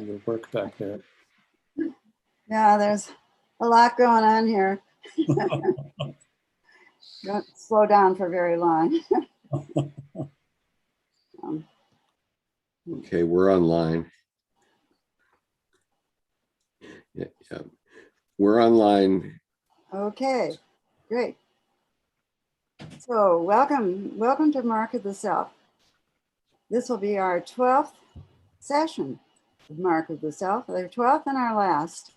your work back there. Yeah, there's a lot going on here. Don't slow down for very long. Okay, we're online. Yeah, we're online. Okay, great. So welcome to Mark of the Self. This will be our 12th session of Mark of the Self, our 12th and our last.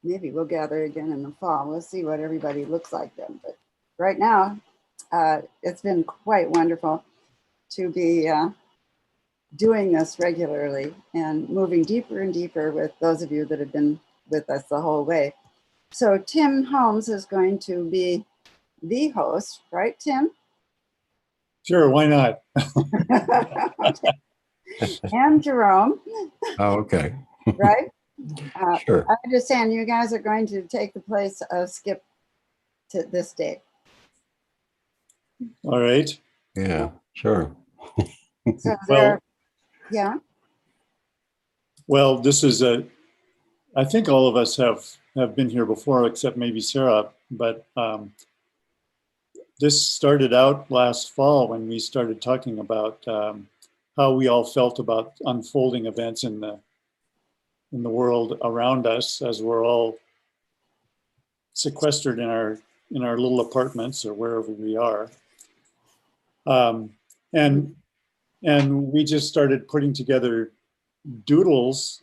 Maybe we'll gather again in the fall. We'll see what everybody looks like then. But right now, it's been quite wonderful to be doing this regularly and moving deeper and deeper with those of you that have been with us the whole way. So Tim Holmes is going to be the host, right, Tim? Sure, why not? Okay. And Jerome. Oh, okay. Right? Sure. I understand you guys are going to take the place of Skip to this day. All right. Yeah, sure. So Well, yeah. Well, this is I think all of us have been here before, except maybe Sarah, but this started out last fall when we started talking about how we all felt about unfolding events in the world around us as we're all sequestered in our little apartments or wherever we are. And we just started putting together doodles,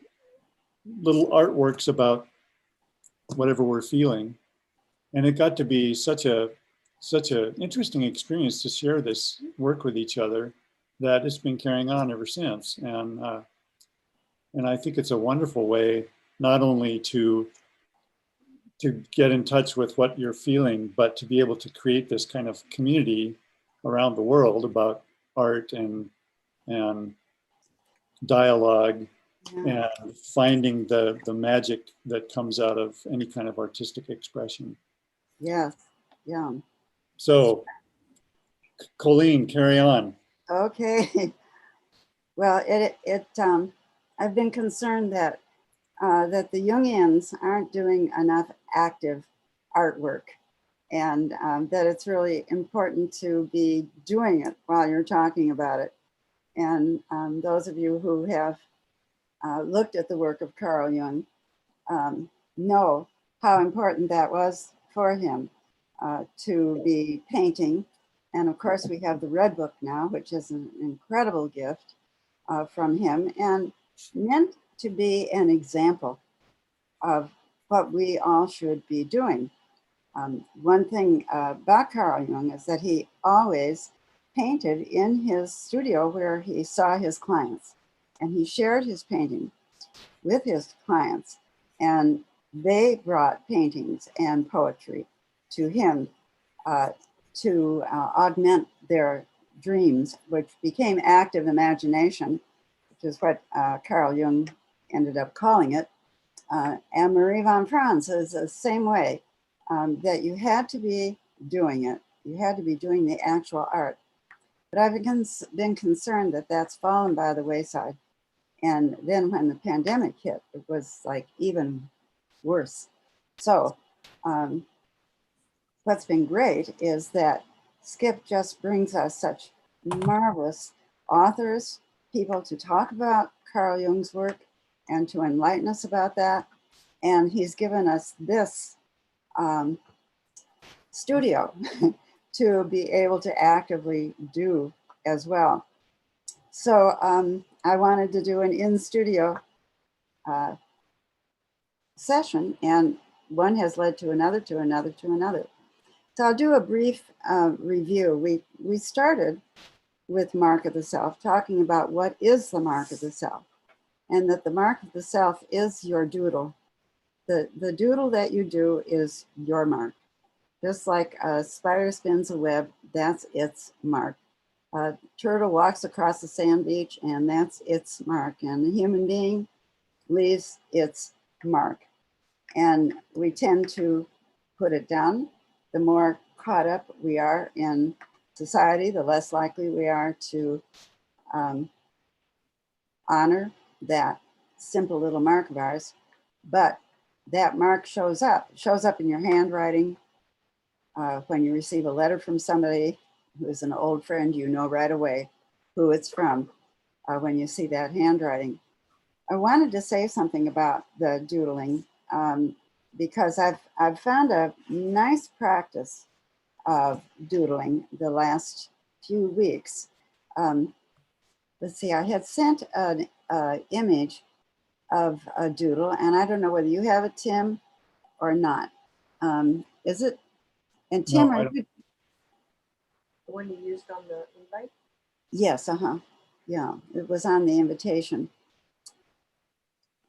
little artworks about whatever we're feeling. And it got to be such an interesting experience to share this work with each other that it's been carrying on ever since. And I think it's a wonderful way not only to get in touch with what you're feeling, but to be able to create this kind of community around the world about art and dialogue. Yeah. And finding the magic that comes out of any kind of artistic expression. Yes. Yeah. So, Colleen, carry on. Okay. Well, I've been concerned that that the Jungians aren't doing enough active artwork, and that it's really important to be doing it while you're talking about it. And those of you who have looked at the work of Carl Jung know how important that was for him to be painting. And of course, we have the Red Book now, which is an incredible gift from him and meant to be an example of what we all should be doing. One thing about Carl Jung is that he always painted in his studio where he saw his clients. And he shared his paintings with his clients, and they brought paintings and poetry to him to augment their dreams, which became active imagination, which is what Carl Jung ended up calling it. And Marie von Franz is the same way, that you had to be doing it. You had to be doing the actual art. But I've been concerned that that's fallen by the wayside. And then when the pandemic hit, it was like even worse. So what's been great is that Skip just brings us such marvelous authors, people to talk about Carl Jung's work and to enlighten us about that. And he's given us this studio to be able to actively do as well. So I wanted to do an in-studio session, and one has led to another, to another, to another. So I'll do a brief review. We started with Mark of the Self, talking about what is the Mark of the Self, and that the Mark of the Self is your doodle. The doodle that you do is your mark. Just like a spider spins a web, that's its mark. A turtle walks across the sand beach, and that's its mark. And a human being leaves its mark. And we tend to put it down. The more caught up we are in society, the less likely we are to honor that simple little mark of ours, but that mark shows up in your handwriting. When you receive a letter from somebody who's an old friend, you know right away who it's from when you see that handwriting. I wanted to say something about the doodling because I've found a nice practice of doodling the last few weeks. Let's see, I had sent an image of a doodle, and I don't know whether you have it, Tim, or not. Is it? And Tim, No, I are don't. you? The one you used on the invite? Yes, yeah, it was on the invitation.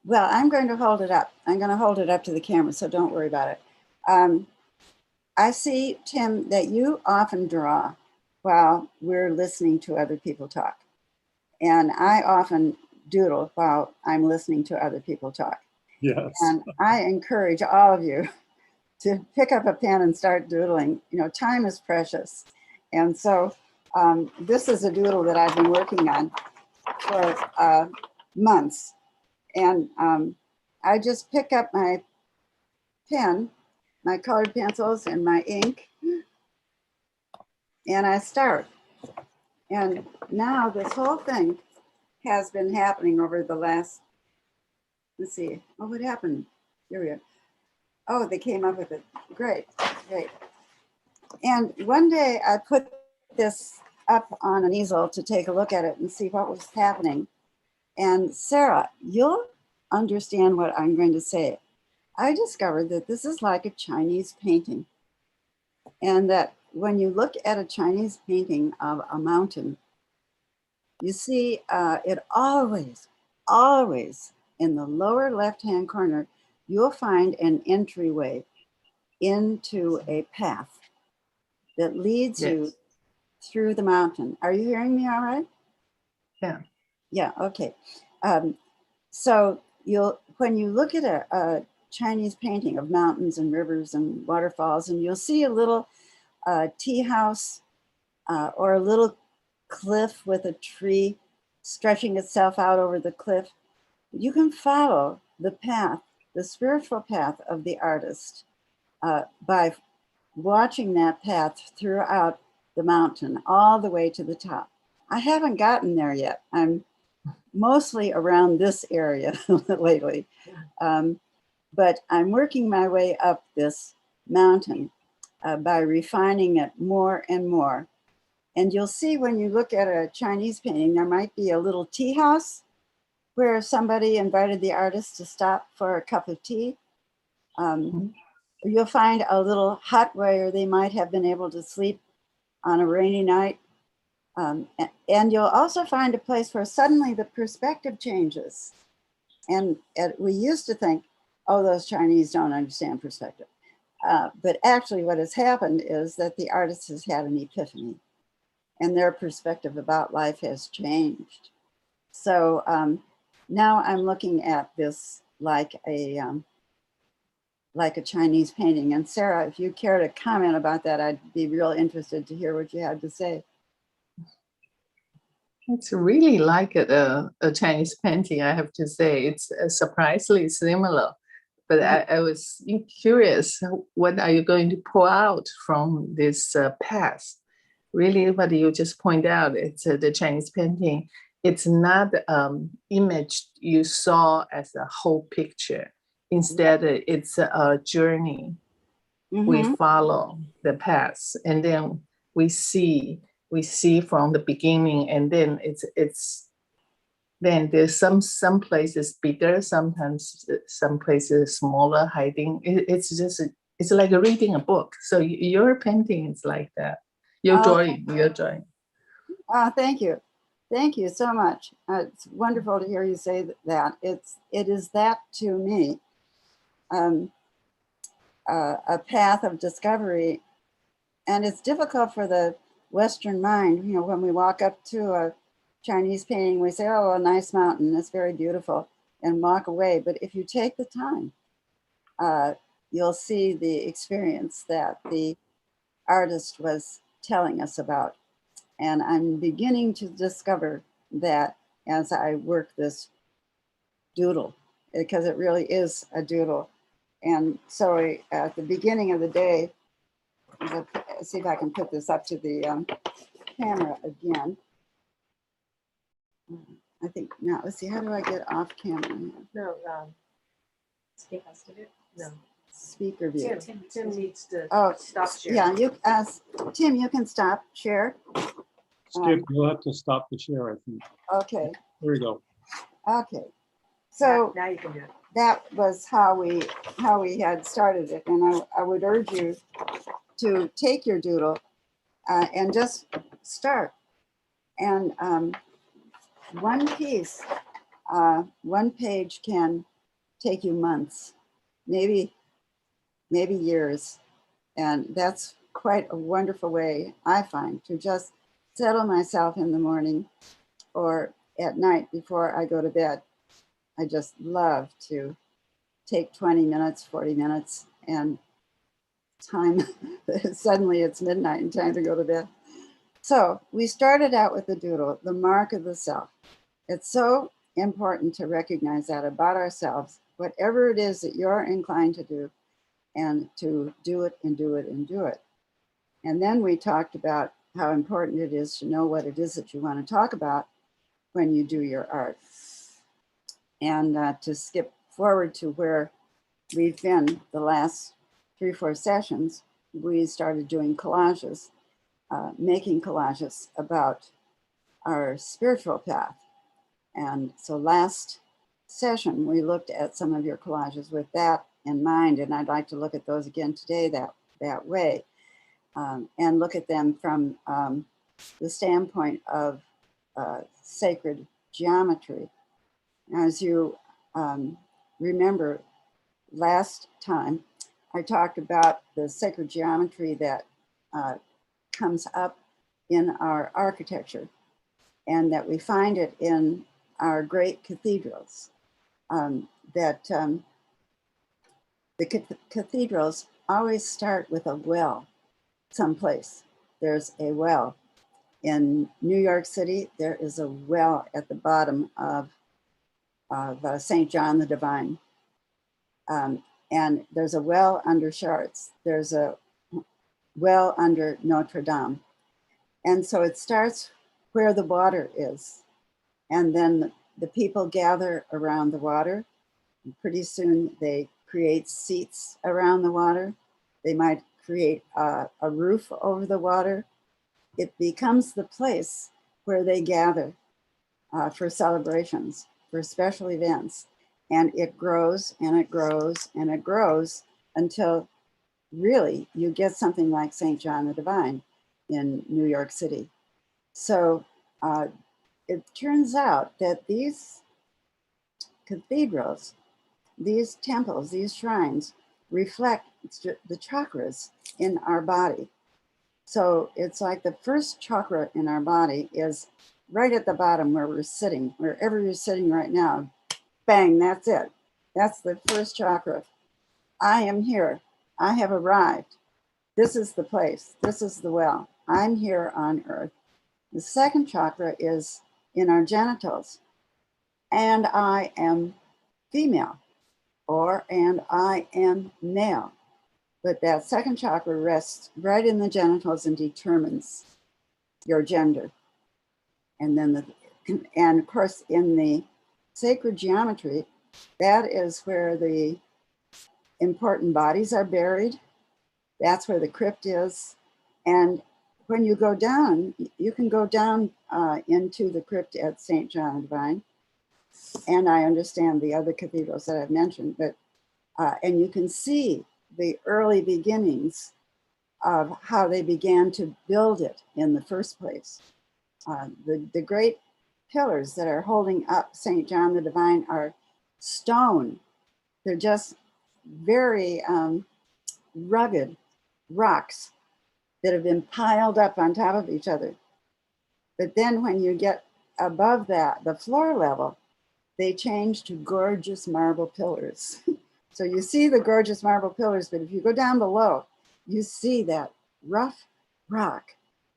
Well, I'm going to hold it up. I'm going to hold it up to the camera, so don't worry about it. I see, Tim, that you often draw while we're listening to other people talk. And I often doodle while I'm listening to other people talk. Yes. And I encourage all of you to pick up a pen and start doodling. You know, time is precious. And so this is a doodle that I've been working on for months. And I just pick up my pen, my colored pencils and my ink, and I start. And now this whole thing has been happening over the last, let's see, oh, what happened? Here we go. Oh, they came up with it. Great, great. And one day I put this up on an easel to take a look at it and see what was happening. And Sarah, you'll understand what I'm going to say. I discovered that this is like a Chinese painting. And that when you look at a Chinese painting of a mountain, you see it always in the lower left-hand corner, you'll find an entryway into a path that leads you through the mountain. Are you hearing me all right? Yeah. Yeah, okay. So when you look at a Chinese painting of mountains and rivers and waterfalls, and you'll see a little tea house or a little cliff with a tree stretching itself out over the cliff. You can follow the path, the spiritual path of the artist by watching that path throughout the mountain all the way to the top. I haven't gotten there yet. I'm mostly around this area lately, but I'm working my way up this mountain by refining it more and more. And you'll see when you look at a Chinese painting, there might be a little tea house where somebody invited the artist to stop for a cup of tea. You'll find a little hut where they might have been able to sleep on a rainy night. And you'll also find a place where suddenly the perspective changes. And we used to think, oh, those Chinese don't understand perspective. But actually what has happened is that the artist has had an epiphany and their perspective about life has changed. So now I'm looking at this like a Chinese painting. And Sarah, if you care to comment about that, I'd be real interested to hear what you had to say. It's really like a Chinese painting, I have to say. It's surprisingly similar. But I was curious, what are you going to pull out from this past? Really, what you just point out, it's the Chinese painting. It's not image you saw as a whole picture. Instead, it's a journey. We follow the past, and then we see from the beginning, and then then there's some places bigger, sometimes some places smaller, hiding. It's like reading a book. So your painting is like that. Your drawing. Oh, thank you. Thank you so much. It's wonderful to hear you say that. It is that to me, a path of discovery. And it's difficult for the Western mind. You know, when we walk up to a Chinese painting, we say, oh, a nice mountain, it's very beautiful, and walk away. But if you take the time, you'll see the experience that the artist was telling us about. And I'm beginning to discover that as I work this doodle, because it really is a doodle. And so at the beginning of the day, see if I can put this up to the camera again. I think now, let's see, how do I get off camera here? No, Steve has to do it. No. Speaker view. Tim needs to Oh, stop sharing. yeah, Tim, you can stop share. Skip, you'll have to stop the share, I think. Okay, There we go. okay. So Now you can do it. that was how we had started it. And I would urge you to take your doodle and just start. And one piece, one page can take you months, maybe years. And that's quite a wonderful way, I find, to just settle myself in the morning or at night before I go to bed. I just love to take 20 minutes, 40 minutes, and time, suddenly it's midnight and time to go to bed. So we started out with the doodle, the mark of the self. It's so important to recognize that about ourselves, whatever it is that you're inclined to do, and to do it and do it and do it. And then we talked about how important it is to know what it is that you want to talk about when you do your art. And to skip forward to where we've been the last 3 or 4 sessions, we started doing collages, making collages about our spiritual path. And so last session, we looked at some of your collages with that in mind, and I'd like to look at those again today that way, and look at them from the standpoint of sacred geometry. As you remember, last time I talked about the sacred geometry that comes up in our architecture, and that we find it in our great cathedrals. The cathedrals always start with a well someplace. There's a well. In New York City, there is a well at the bottom of St. John the Divine. And there's a well under Chartres. There's a well under Notre Dame. And so it starts where the water is. And then the people gather around the water. And pretty soon they create seats around the water. They might create a roof over the water. It becomes the place where they gather for celebrations, for special events. And it grows and it grows and it grows until really you get something like St. John the Divine in New York City. So it turns out that these cathedrals, these temples, these shrines reflect the chakras in our body. So it's like the first chakra in our body is right at the bottom where we're sitting, wherever you're sitting right now. Bang, that's it. That's the first chakra. I am here. I have arrived. This is the place. This is the well. I'm here on earth. The second chakra is in our genitals. And I am female, and I am male. But that second chakra rests right in the genitals and determines your gender. And then and of course, in the sacred geometry, that is where the important bodies are buried. That's where the crypt is. And when you go down, you can go down into the crypt at St. John the Divine. And I understand the other cathedrals that I've mentioned, but and you can see the early beginnings of how they began to build it in the first place. The great pillars that are holding up St. John the Divine are stone. They're just very rugged rocks that have been piled up on top of each other. But then when you get above that, the floor level, they change to gorgeous marble pillars. So you see the gorgeous marble pillars, but if you go down below, you see that rough rock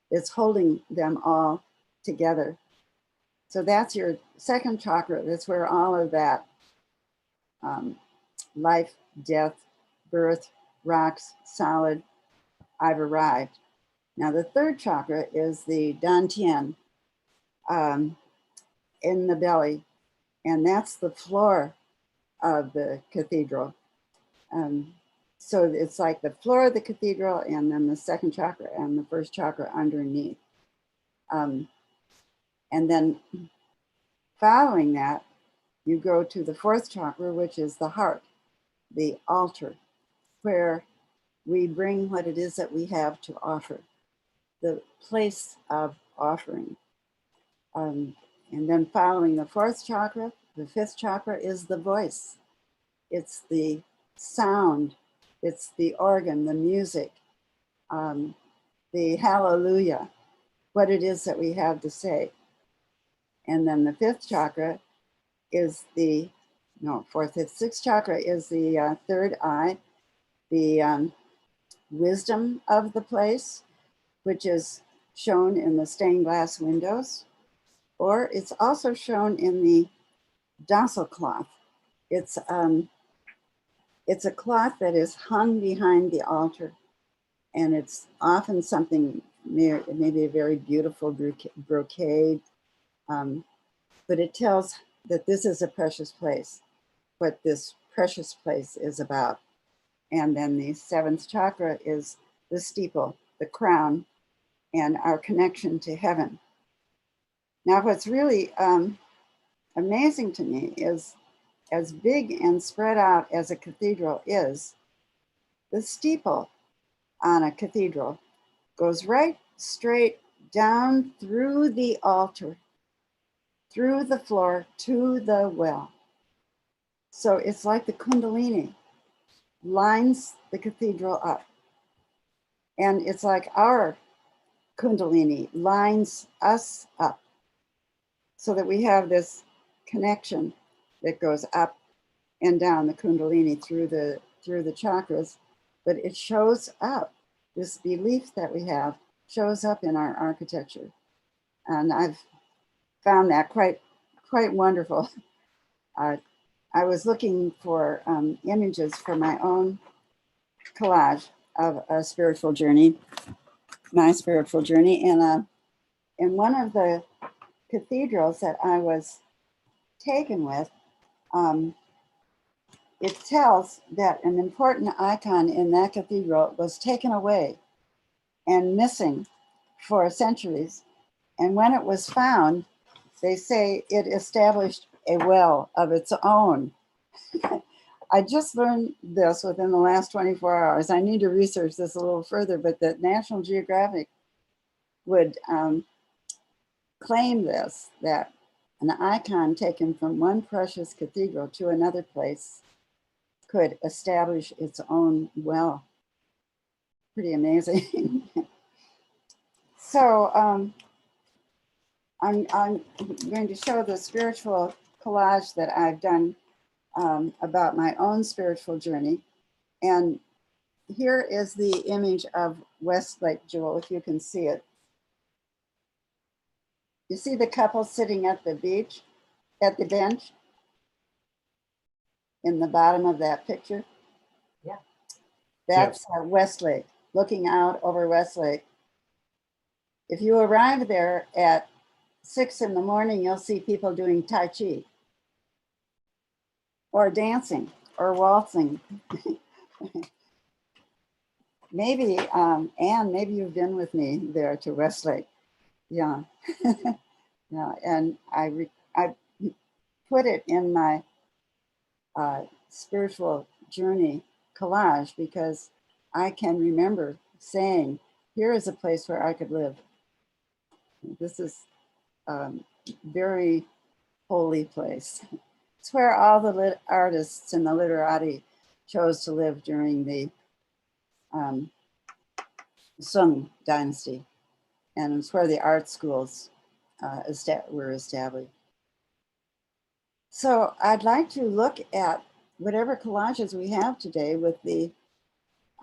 that's holding them all together. So that's your second chakra. That's where all of that life, death, birth, rocks, solid, I've arrived. Now the third chakra is the dantian in the belly, and that's the floor of the cathedral. So it's like the floor of the cathedral and then the second chakra and the first chakra underneath. And then following that, you go to the fourth chakra, which is the heart, the altar, where we bring what it is that we have to offer, the place of offering. And then following the fourth chakra, the fifth chakra is the voice. It's the sound, it's the organ, the music, the hallelujah, what it is that we have to say. And then the fifth chakra is the, no, fourth, fifth, sixth chakra is the third eye, the wisdom of the place, which is shown in the stained glass windows, or it's also shown in the docile cloth. It's a cloth that is hung behind the altar, and it's often something, maybe a very beautiful brocade, but it tells that this is a precious place, what this precious place is about. And then the seventh chakra is the steeple, the crown, and our connection to heaven. Now, what's really amazing to me is, as big and spread out as a cathedral is, the steeple on a cathedral goes right straight down through the altar, through the floor to the well. So it's like the Kundalini lines the cathedral up. And it's like our Kundalini lines us up, so that we have this connection that goes up and down the Kundalini through the chakras, but it shows up. This belief that we have shows up in our architecture, and I've found that quite wonderful. I was looking for images for my own collage of a spiritual journey, my spiritual journey, and in one of the cathedrals that I was taken with, it tells that an important icon in that cathedral was taken away and missing for centuries. And when it was found, they say it established a well of its own. I just learned this within the last 24 hours. I need to research this a little further, but that National Geographic would claim this, that an icon taken from one precious cathedral to another place could establish its own well. Pretty amazing. So I'm going to show the spiritual collage that I've done about my own spiritual journey. And here is the image of Westlake, Jewel, if you can see it. You see the couple sitting at the beach, at the bench, in the bottom of that picture? Yeah. That's Westlake, looking out over Westlake. If you arrive there at 6 in the morning, you'll see people doing Tai Chi, or dancing, or waltzing. Maybe, Anne, maybe you've been with me there to Westlake. Yeah. Yeah, and I put it in my spiritual journey collage because I can remember saying, here is a place where I could live. This is a very holy place. It's where all the artists and the literati chose to live during the Sung dynasty. And it's where the art schools were established. So I'd like to look at whatever collages we have today with the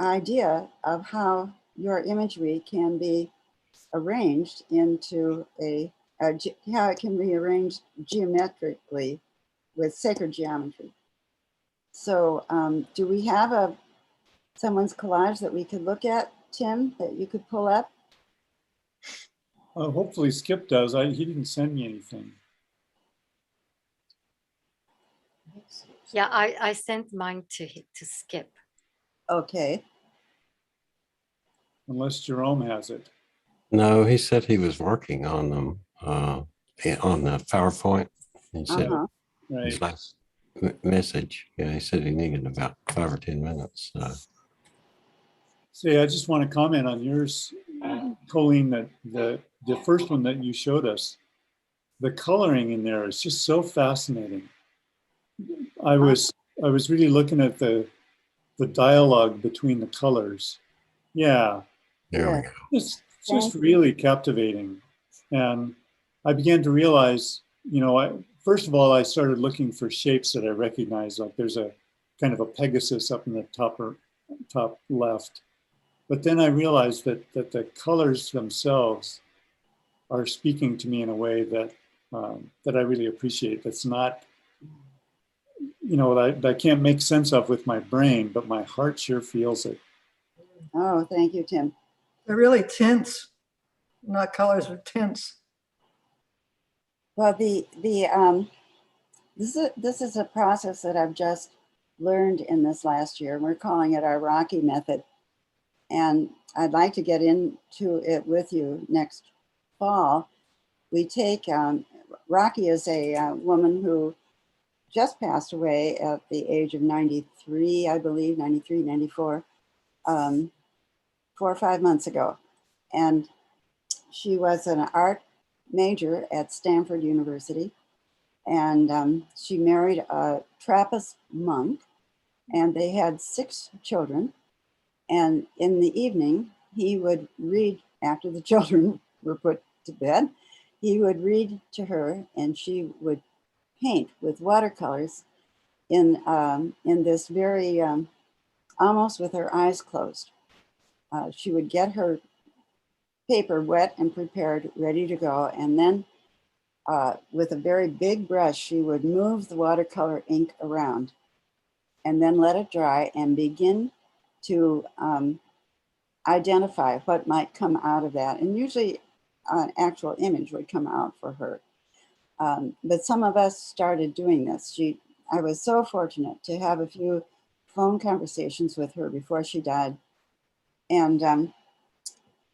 idea of how your imagery can be arranged into how it can be arranged geometrically with sacred geometry. So do we have someone's collage that we could look at, Tim, that you could pull up? Hopefully Skip does. He didn't send me anything. Yeah, I sent mine to Skip. Okay. Unless Jerome has it. No, he said he was working on them on the PowerPoint. He said Uh-huh. Right. his last message. Yeah, he said he needed about 5 or 10 minutes. See, I just want to comment on yours, Colleen, that the first one that you showed us, the coloring in there is just so fascinating. I was really looking at the dialogue between the colors. Yeah, There we Yeah. go. it's Thank just really captivating. And I began to realize, first of all, I started looking for shapes that I recognize. Like there's a kind of a Pegasus up in the top left. But then I realized that the colors themselves are speaking to me in a way that that I really appreciate. That's not, that I can't make sense of with my brain, but my heart sure feels it. Oh, thank you, Tim. They're really tints, not colors, but tints. Well, this is a process that I've just learned in this last year. We're calling it our Rocky method. And I'd like to get into it with you next fall. We take, Rocky is a woman who just passed away at the age of 93, I believe, 93, 94, 4 or 5 months ago. And she was an art major at Stanford University. And she married a Trappist monk, and they had 6 children. And in the evening, he would read, after the children were put to bed, he would read to her, and she would paint with watercolors in this very, almost with her eyes closed. She would get her paper wet and prepared, ready to go. And then with a very big brush, she would move the watercolor ink around and then let it dry and begin to identify what might come out of that. And usually an actual image would come out for her. But some of us started doing this. I was so fortunate to have a few phone conversations with her before she died. And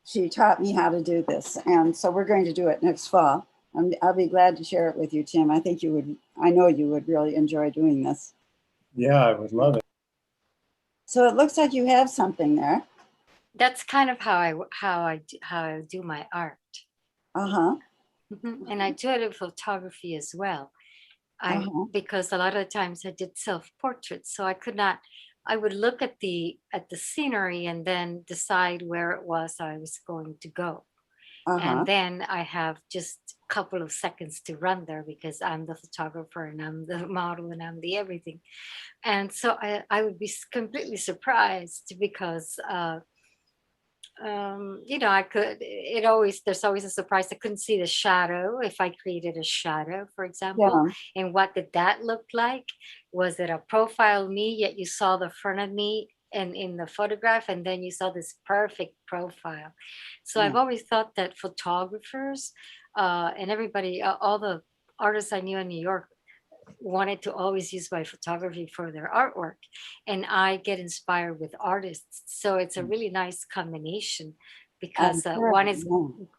she taught me how to do this. And so we're going to do it next fall. I'll be glad to share it with you, Tim. I know you would really enjoy doing this. Yeah, I would love it. So it looks like you have something there. That's kind of how I do my art. Uh-huh. And I do it in photography as well. Because a lot of the times I did self-portraits, so I would look at the scenery and then decide where it was I was going to go. And then I have just a couple of seconds to run there because I'm the photographer and I'm the model and I'm the everything. And so I would be completely surprised because there's always a surprise. I couldn't see the shadow if I created a shadow, for example. Yeah. And what did that look like? Was it a profile me, yet you saw the front of me and in the photograph, and then you saw this perfect profile? So I've always thought that photographers and everybody, all the artists I knew in New York, wanted to always use my photography for their artwork, and I get inspired with artists. So it's a really nice combination because one is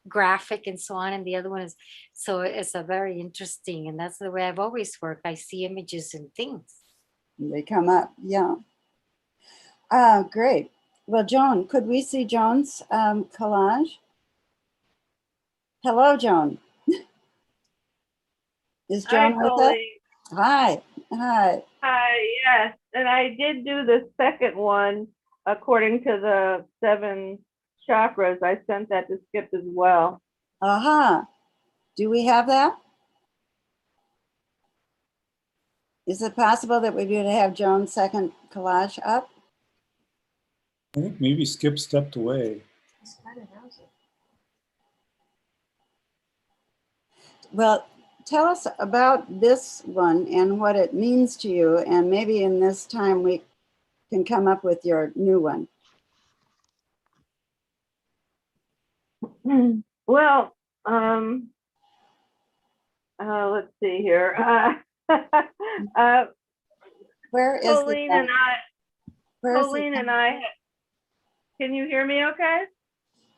graphic and so on, and the other one is, so it's a very interesting, and that's the way I've always worked. I see images and things. They come up, yeah. Great. Well, Joan, could we see Joan's collage? Hello, Joan. Is Joan Hi, with us? Colleen. Hi. Hi, yes. And I did do the second one according to the 7 chakras. I sent that to Skip as well. Do we have that? Is it possible that we're going to have Joan's second collage up? I think maybe Skip stepped away. Well, tell us about this one and what it means to you, and maybe in this time we can come up with your new one. Well, let's see here. Where is Colleen and Colleen and I, can you hear me okay?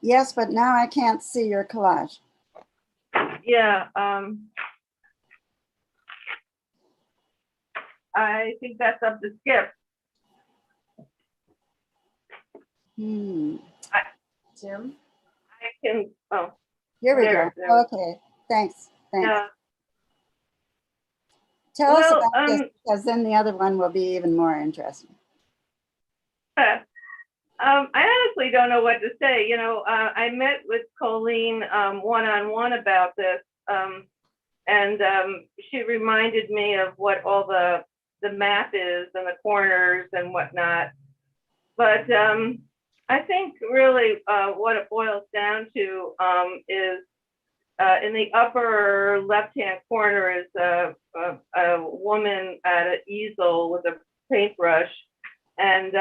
Yes, but now I can't see your collage. Yeah, I think that's up to Skip. Jim? I can, oh, Here we There, go. there. Okay, thanks. yeah. Tell us Well, about this, because then the other one will be even more interesting. I honestly don't know what to say. You know, I met with Colleen one-on-one about this, and she reminded me of what all the math is and the corners and whatnot. But I think really what it boils down to is in the upper left-hand corner is a woman at an easel with a paintbrush, and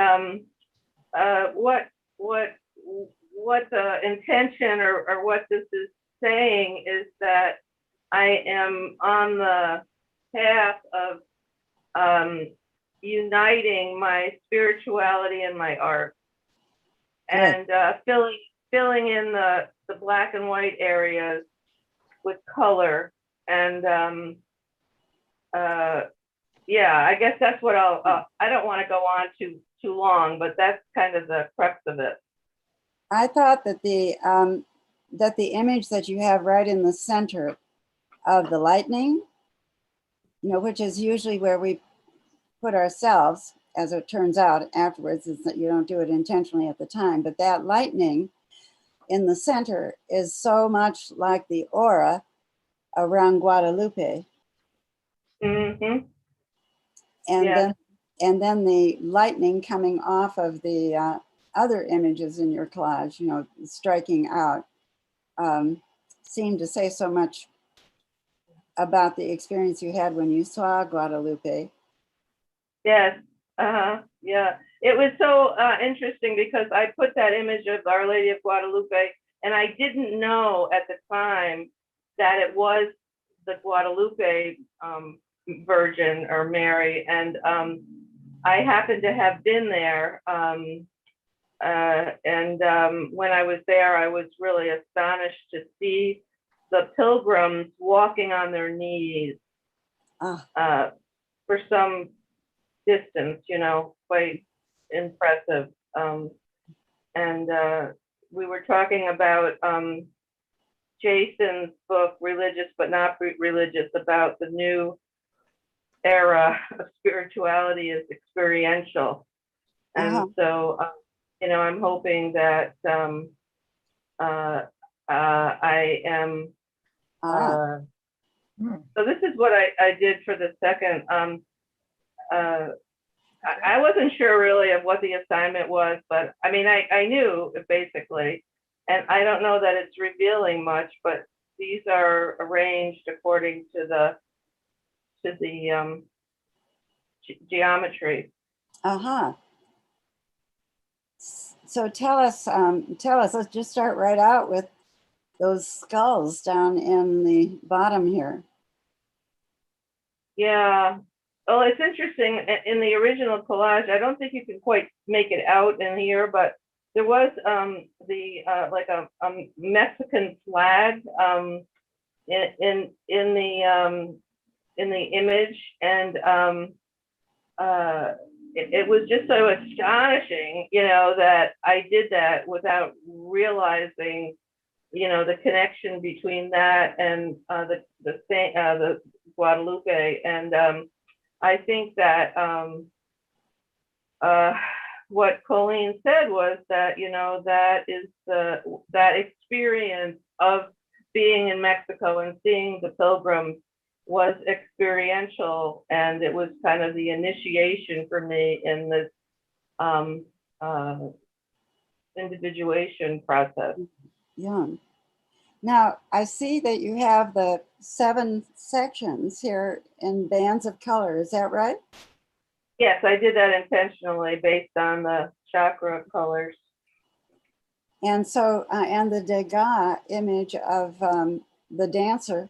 what the intention or what this is saying is that I am on the path of uniting my spirituality and my art, and filling in the black and white areas with color. And yeah, I guess that's what I don't want to go on too long, but that's kind of the crux of it. I thought that the image that you have right in the center of the lightning, you know, which is usually where we put ourselves, as it turns out afterwards, is that you don't do it intentionally at the time, but that lightning in the center is so much like the aura around Guadalupe. Mm-hmm. And Yeah. then the lightning coming off of the other images in your collage, you know, striking out, seemed to say so much about the experience you had when you saw Guadalupe. Yes. Yeah. It was so interesting because I put that image of Our Lady of Guadalupe, and I didn't know at the time that it was the Guadalupe Virgin or Mary. And I happened to have been there. When I was there, I was really astonished to see the pilgrims walking on their knees for some distance, you know, quite impressive. We were talking about Jason's book, Religious But Not Religious, about the new era of spirituality is experiential. And so, you know, I'm hoping that I am, so this is what I did for the second. I wasn't sure really of what the assignment was, but I mean, I knew basically, and I don't know that it's revealing much, but these are arranged according to the geometry. So tell us, let's just start right out with those skulls down in the bottom here. Yeah. Well, it's interesting. In the original collage, I don't think you can quite make it out in here, but there was like a Mexican flag in the image, and it was just so astonishing, you know, that I did that without realizing, you know, the connection between that and the Guadalupe. And I think that what Colleen said was that, you know, that is that experience of being in Mexico and seeing the pilgrims was experiential, and it was kind of the initiation for me in this individuation process. Yeah. Now, I see that you have the 7 sections here in bands of color. Is that right? Yes, I did that intentionally based on the chakra colors. And so, and the Degas image of the dancer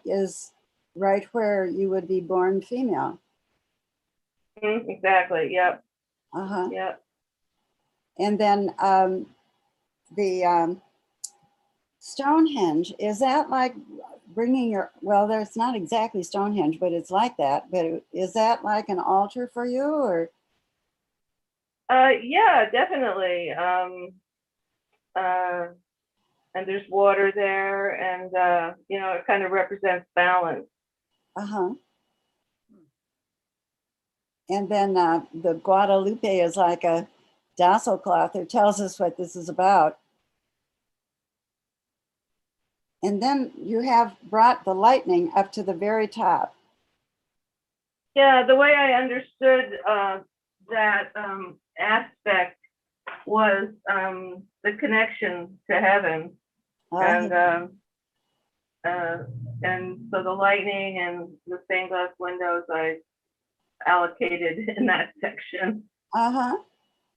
is right where you would be born female. Exactly. Yep. Uh-huh. Yep. And then the Stonehenge, is that like bringing your, well, there's not exactly Stonehenge, but it's like that. But is that like an altar for you, or? Yeah, definitely. And there's water there, and you know, it kind of represents balance. Uh-huh. And then the Guadalupe is like a dazzle cloth that tells us what this is about. And then you have brought the lightning up to the very top. Yeah, the way I understood that aspect was the connection to heaven, and so the lightning and the stained glass windows I allocated in that section. Uh-huh.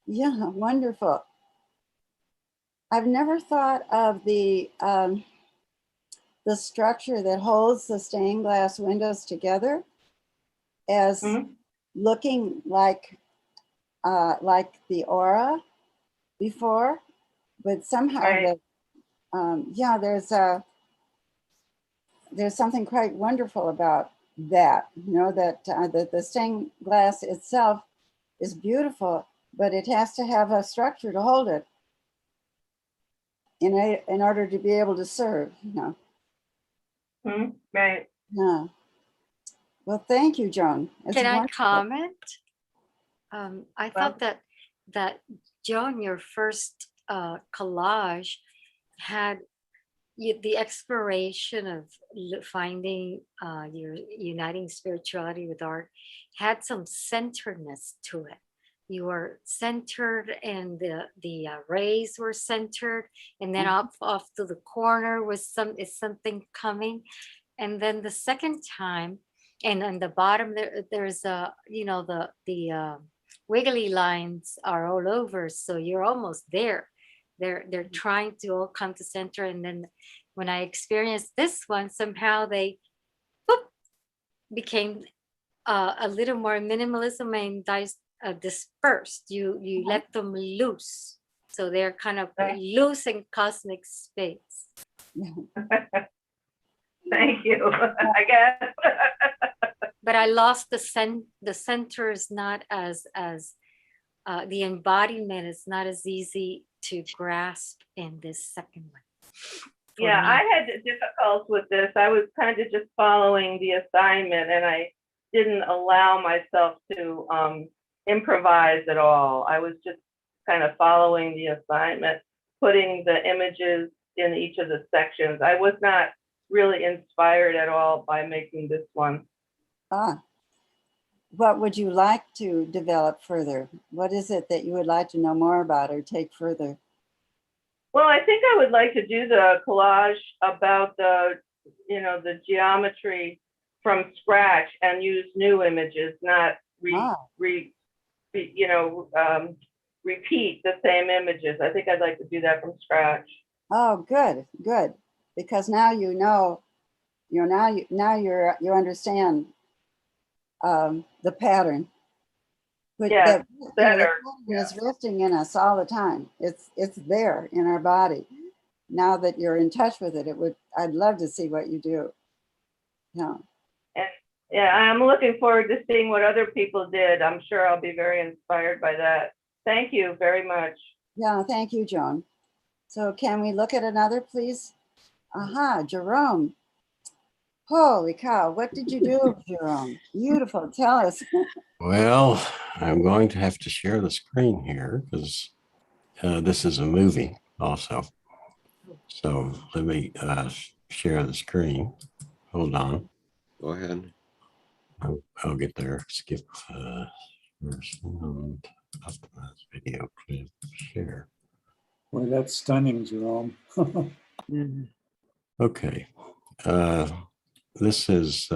Yeah, wonderful. I've never thought of the structure that holds the stained glass windows together as looking like the aura before, but somehow Right. yeah, there's something quite wonderful about that. You know, that the stained glass itself is beautiful, but it has to have a structure to hold it in order to be able to serve. You know. Right. Yeah. Well, thank you, Joan. It's Can I wonderful. comment? I thought that Joan, your first collage had the exploration of finding your uniting spirituality with art had some centeredness to it. You were centered, and the rays were centered, and then off to the corner was something coming, and then the second time, and on the bottom there's a the wiggly lines are all over, so you're almost there. They're trying to all come to center, and then when I experienced this one, somehow they became a little more minimalism and dispersed. You let them loose, so they're kind of loose in cosmic space. Thank you. I guess. But I lost the center is not as the embodiment is not as easy to grasp in this second one. Yeah, I had difficulties with this. I was kind of just following the assignment, and I didn't allow myself to improvise at all. I was just kind of following the assignment, putting the images in each of the sections. I was not really inspired at all by making this one. What would you like to develop further? What is it that you would like to know more about or take further? Well, I think I would like to do the collage about the geometry from scratch and use new images, not repeat the same images. I think I'd like to do that from scratch. Oh, good. Because now you understand the pattern. But yeah, the pattern is resting in us all the time. It's there in our body. Now that you're in touch with it, I'd love to see what you do. Yeah. Yeah, I'm looking forward to seeing what other people did. I'm sure I'll be very inspired by that. Thank you very much. Yeah, thank you, Joan. So can we look at another, please? Aha, Jerome. Holy cow, what did you do, Jerome? Beautiful, tell us. Well, I'm going to have to share the screen here because this is a movie also. So let me share the screen. Hold on. Go ahead. I'll get there. Skip first and optimize video clip share. Boy, that's stunning, Jerome. Okay. This is,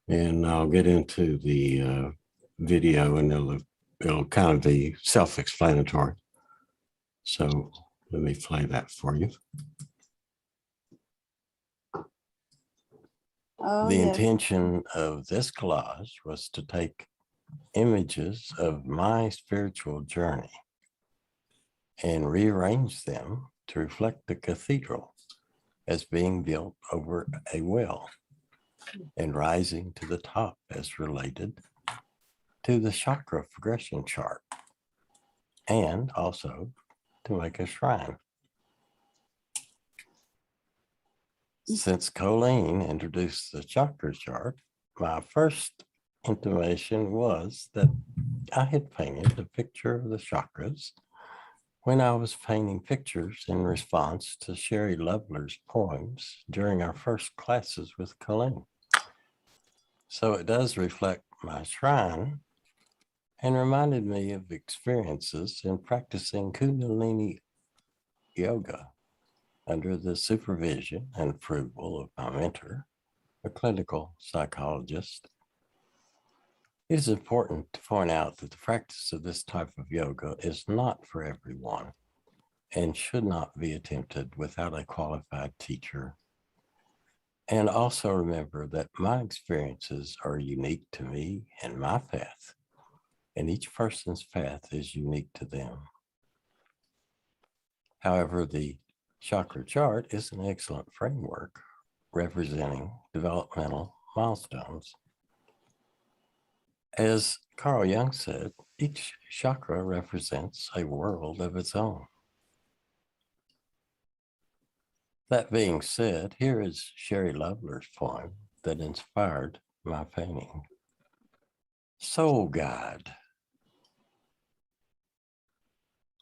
and I'll get into the video and it'll kind of be self-explanatory. So let me play that for you. Oh, The yes. intention of this collage was to take images of my spiritual journey and rearrange them to reflect the cathedral as being built over a well and rising to the top as related to the chakra progression chart, and also to make a shrine. Since Colleen introduced the chakra chart, my first intimation was that I had painted a picture of the chakras when I was painting pictures in response to Sherry Lovler's poems during our first classes with Colleen. So it does reflect my shrine and reminded me of experiences in practicing Kundalini yoga under the supervision and approval of my mentor, a clinical psychologist. It is important to point out that the practice of this type of yoga is not for everyone and should not be attempted without a qualified teacher. And also remember that my experiences are unique to me and my path, and each person's path is unique to them. However, the chakra chart is an excellent framework representing developmental milestones. As Carl Jung said, each chakra represents a world of its own. That being said, here is Sherry Lovler's poem that inspired my painting. Soul Guide.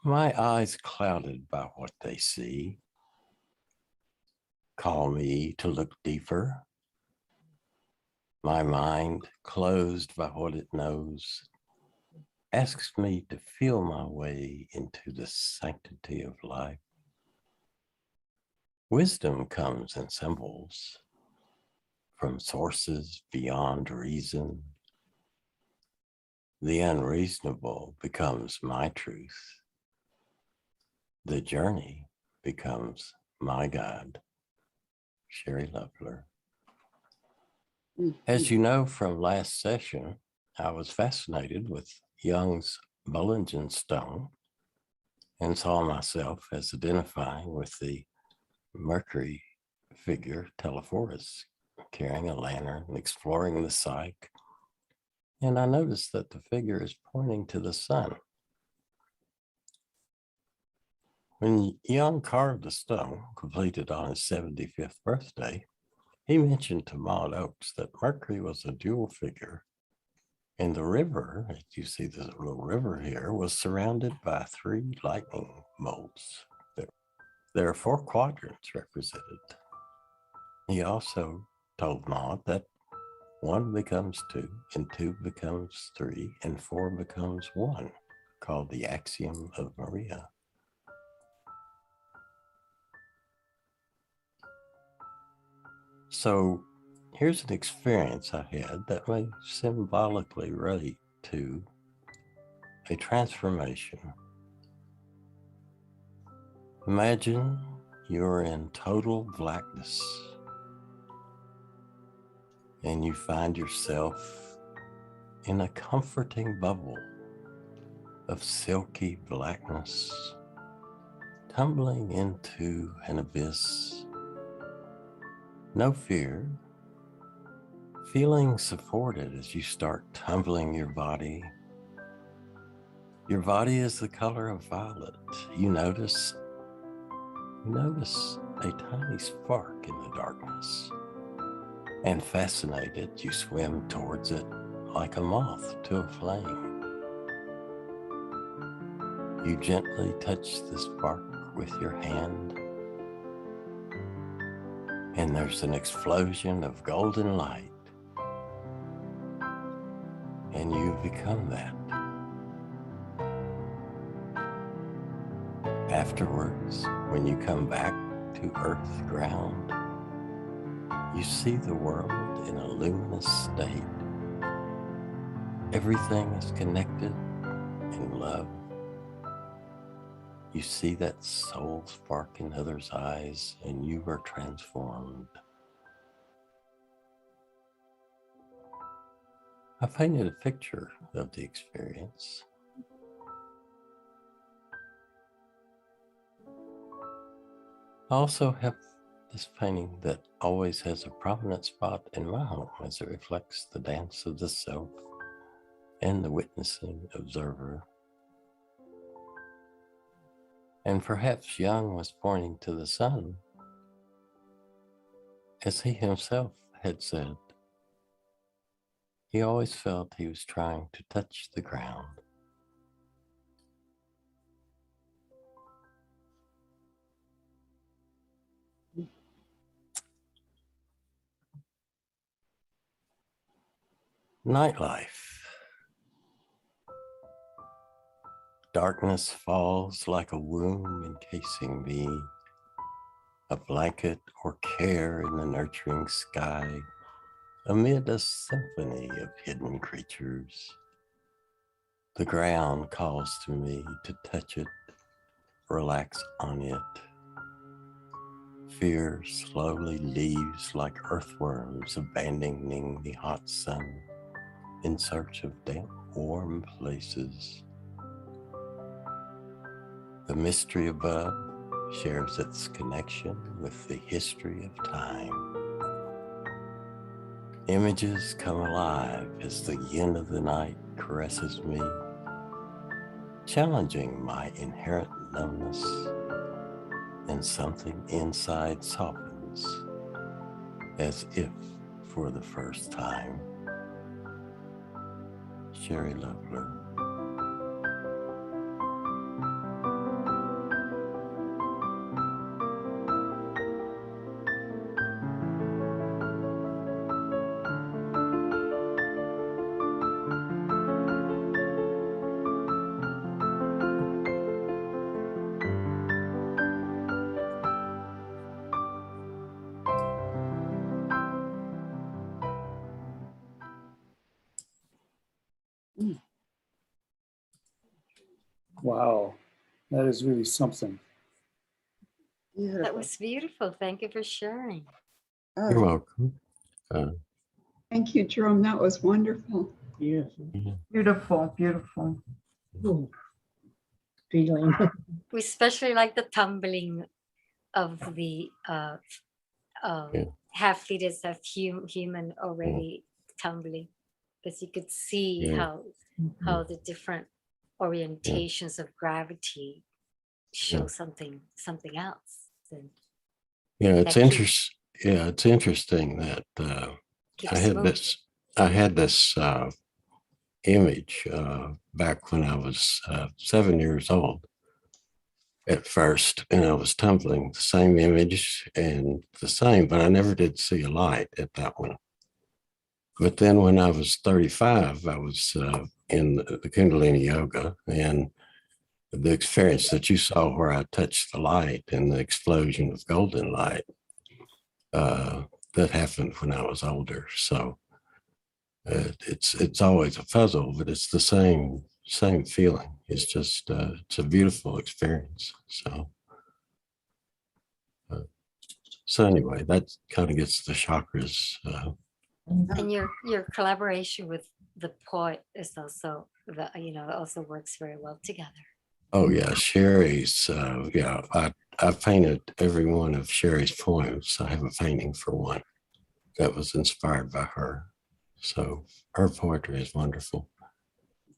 My eyes clouded by what they see call me to look deeper. My mind, closed by what it knows, asks me to feel my way into the sanctity of life. Wisdom comes in symbols from sources beyond reason. The unreasonable becomes my truth. The journey becomes my guide. Sherry Lovler. As you know from last session, I was fascinated with Jung's Bollingen stone and saw myself as identifying with the Mercury figure Telephorus, carrying a lantern and exploring the psyche. And I noticed that the figure is pointing to the sun. When Jung carved the stone, completed on his 75th birthday, he mentioned to Maud Oakes that Mercury was a dual figure, and the river, as you see the little river here, was surrounded by 3 lightning bolts. There are 4 quadrants represented. He also told Maud that 1 becomes 2, and 2 becomes 3, and 4 becomes 1, called the axiom of Maria. So here's an experience I had that may symbolically relate to a transformation. Imagine you're in total blackness and you find yourself in a comforting bubble of silky blackness, tumbling into an abyss. No fear, feeling supported as you start tumbling your body. Your body is the color of violet. You notice a tiny spark in the darkness, and fascinated, you swim towards it like a moth to a flame. You gently touch the spark with your hand, and there's an explosion of golden light, and you become that. Afterwards, when you come back to earth ground, you see the world in a luminous state. Everything is connected in love. You see that soul spark in others' eyes, and you are transformed. I painted a picture of the experience. I also have this painting that always has a prominent spot in my home as it reflects the dance of the self and the witnessing observer. And perhaps Jung was pointing to the sun, as he himself had said. He always felt he was trying to touch the ground. Nightlife. Darkness falls like a womb encasing me, a blanket or care in the nurturing sky, amid a symphony of hidden creatures. The ground calls to me to touch it, relax on it. Fear slowly leaves like earthworms abandoning the hot sun in search of damp, warm places. The mystery above shares its connection with the history of time. Images come alive as the yin of the night caresses me, challenging my inherent numbness, and something inside softens, as if for the first time. Sherry Lovler. Wow, that is really something. Beautiful. That was beautiful. Thank you for sharing. Oh, You're welcome. Thank you, Jerome. That was wonderful. Yes. Yeah. Beautiful, beautiful. Ooh. Feeling. We especially like the tumbling of the Yeah. half liters of human already tumbling, because you could see Yeah. how the different orientations of gravity show Yeah. something else. And Yeah, it's that interesting. Yeah, it's interesting that keeps I had moving. this image back when I was 7 years old at first, and I was tumbling the same image and the same, but I never did see a light at that one. But then when I was 35, I was in the Kundalini yoga, and the experience that you saw where I touched the light and the explosion of golden light, that happened when I was older. So it's always a puzzle, but it's the same feeling. It's just it's a beautiful experience. So anyway, that kind of gets the chakras. And your collaboration with the poet is also also works very well together. Oh yeah, Sherry's. Yeah, I painted every one of Sherry's poems. I have a painting for one that was inspired by her. So her poetry is wonderful.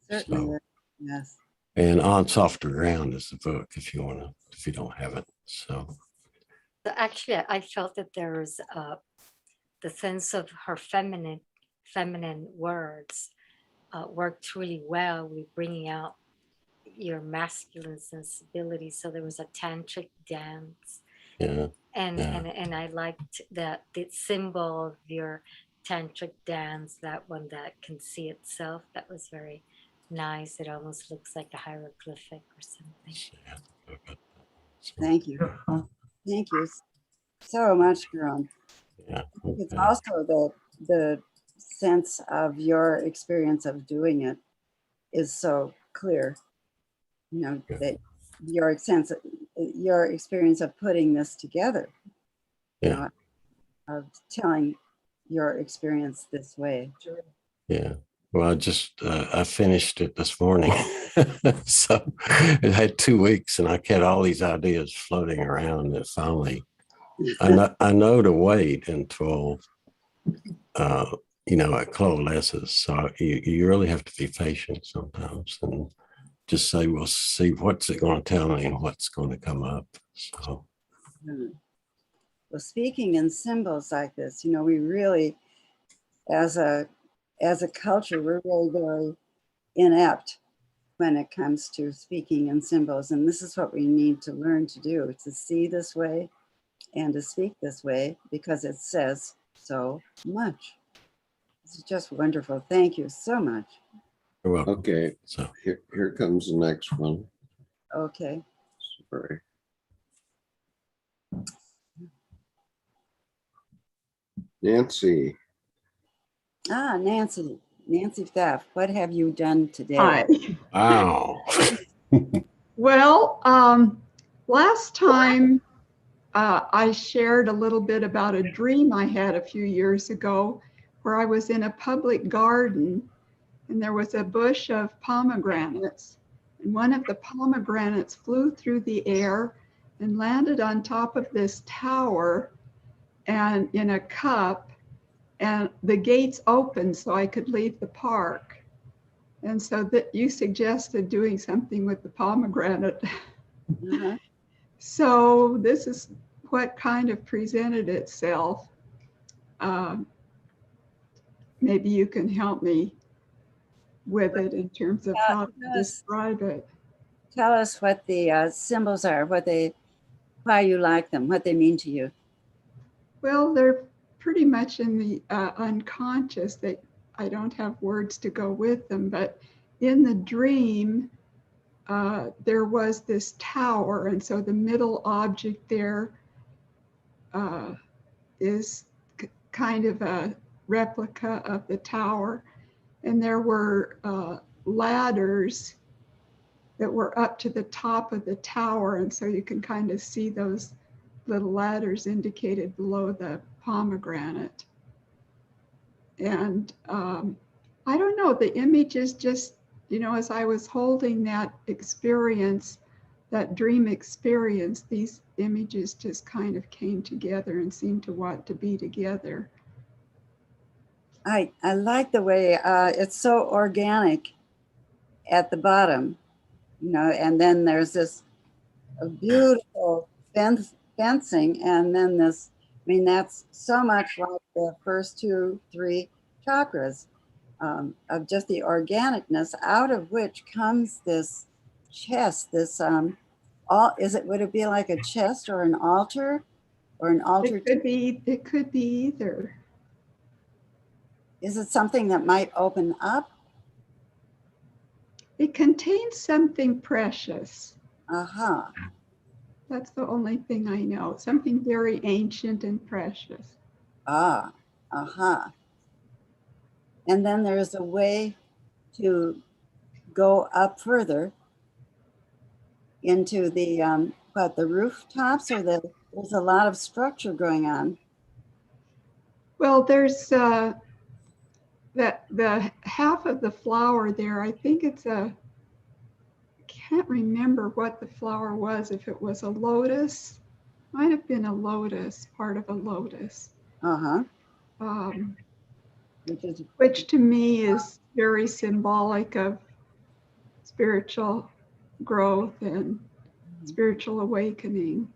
certainly. So, Yes. and On Softer Ground is the book if you don't have it. So Actually, I felt that there was the sense of her feminine words worked really well with bringing out your masculine sensibility. So there was a tantric dance, yeah, and I liked the symbol of your tantric dance, that one that can see itself. That was very nice. It almost looks like a hieroglyphic or something. yeah. Thank you. Beautiful. Thank you so much, Jerome. Yeah. It's Okay. also the sense of your experience of doing it is so clear. You know, Yeah. that your experience of putting this together, you Yeah. know, of telling your experience this way. Yeah. Well, I finished it this morning. So it had 2 weeks and I had all these ideas floating around and finally I know to wait until it coalesces. So you really have to be patient sometimes and just say, we'll see what's it going to tell me and what's going to come up. So Well, speaking in symbols like this, you know, we really, as a culture, we're really very inept when it comes to speaking in symbols. And this is what we need to learn to do, to see this way and to speak this way, because it says so much. This is just wonderful. Thank you so much. you're welcome. Okay, So here comes the next one. Okay. Sorry. Nancy. Nancy Pfaff, what have you done today? Hi. wow. Well, last time I shared a little bit about a dream I had a few years ago where I was in a public garden and there was a bush of pomegranates. And one of the pomegranates flew through the air and landed on top of this tower and in a cup, and the gates opened so I could leave the park. And so that you suggested doing something with the pomegranate. Uh-huh. So this is what kind of presented itself. Maybe you can help me with it in terms of how to describe it. Tell us what the symbols are, why you like them, what they mean to you. Well, they're pretty much in the unconscious. That I don't have words to go with them, but in the dream, there was this tower, and so the middle object there is kind of a replica of the tower, and there were ladders that were up to the top of the tower, and so you can kind of see those little ladders indicated below the pomegranate. And I don't know, the image is just, you know, as I was holding that experience, that dream experience, these images just kind of came together and seemed to want to be together. I like the way it's so organic at the bottom, you know, and then there's this beautiful fencing, and then this, I mean, that's so much like the first 2, 3 chakras of just the organicness, out of which comes this chest, this would it be like a chest or an altar or an altar? It could be either. Is it something that might open up? It contains something precious. Uh-huh. That's the only thing I know. Something very ancient and precious. Uh-huh. And then there's a way to go up further into the the rooftops, or there's a lot of structure going on. Well, there's the half of the flower there. I think it's can't remember what the flower was. If it was a lotus, might have been a lotus, part of a lotus. Uh-huh. Which to me is very symbolic of spiritual growth and spiritual awakening.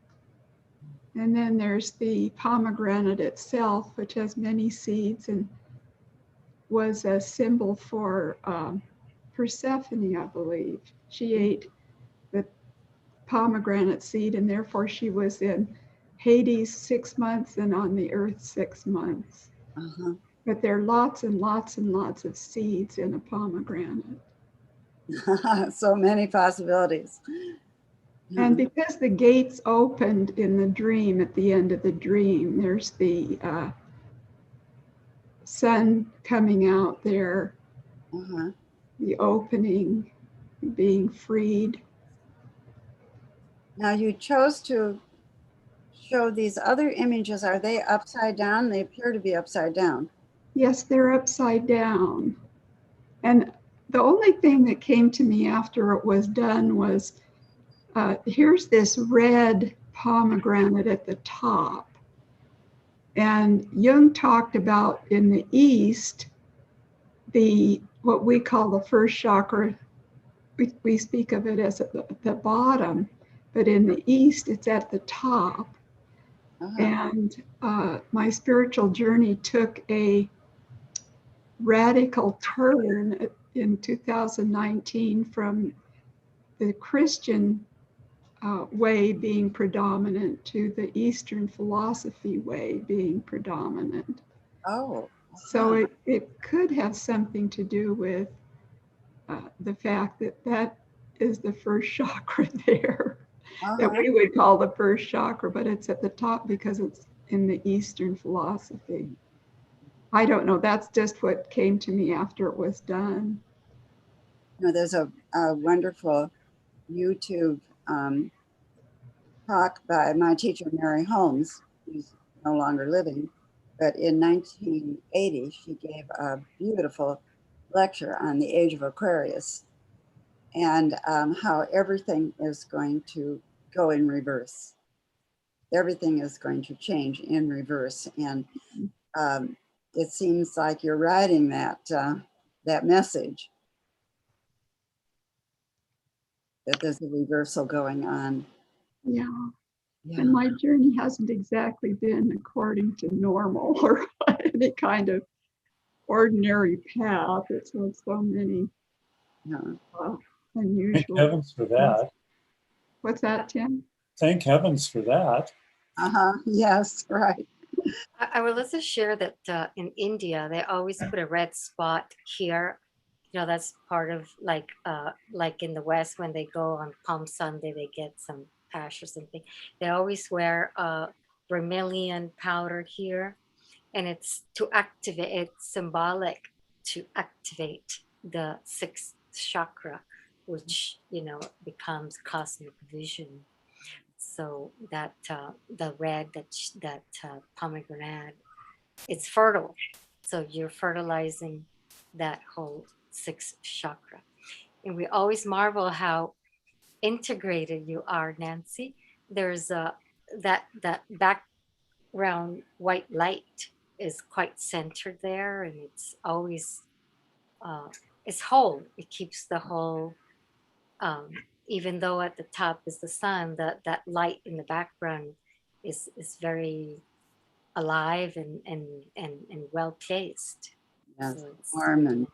And then there's the pomegranate itself, which has many seeds and was a symbol for Persephone, I believe. She ate the pomegranate seed, and therefore she was in Hades 6 months and on the earth 6 months. Uh-huh. But there are lots and lots and lots of seeds in a pomegranate. So many possibilities. And because the gates opened in the dream, at the end of the dream, there's the sun coming out there, the opening, being freed. Now you chose to show these other images. Are they upside down? They appear to be upside down. Yes, they're upside down. And the only thing that came to me after it was done was, here's this red pomegranate at the top. And Jung talked about in the East, what we call the first chakra, we speak of it as at the bottom, but in the East, it's at the top. And my spiritual journey took a radical turn in 2019 from the Christian way being predominant to the Eastern philosophy way being predominant. Oh. So it could have something to do with the fact that that is the first chakra there, that we would call the first chakra, but it's at the top because it's in the Eastern philosophy. I don't know. That's just what came to me after it was done. There's a wonderful YouTube talk by my teacher, Mary Holmes, who's no longer living. But in 1980, she gave a beautiful lecture on the age of Aquarius and how everything is going to go in reverse. Everything is going to change in reverse. And it seems like you're writing that message, that there's a reversal going on. Yeah. And my journey hasn't exactly been according to normal or any kind of ordinary path. It's had so many unusual. Thank heavens for that. What's that, Tim? Thank heavens for that. Yes, right. I will also share that in India, they always put a red spot here. That's part of like in the West, when they go on Palm Sunday, they get some ash or something. They always wear vermilion powder here, and it's to activate, it's symbolic to activate the sixth chakra, which, becomes cosmic vision. So that the red, that pomegranate, it's fertile. So you're fertilizing that whole sixth chakra. And we always marvel how integrated you are, Nancy. There's that background white light is quite centered there, and it's always it's whole. It keeps the whole. Even though at the top is the sun, that light in the background is very alive and well placed. Yes, So warm and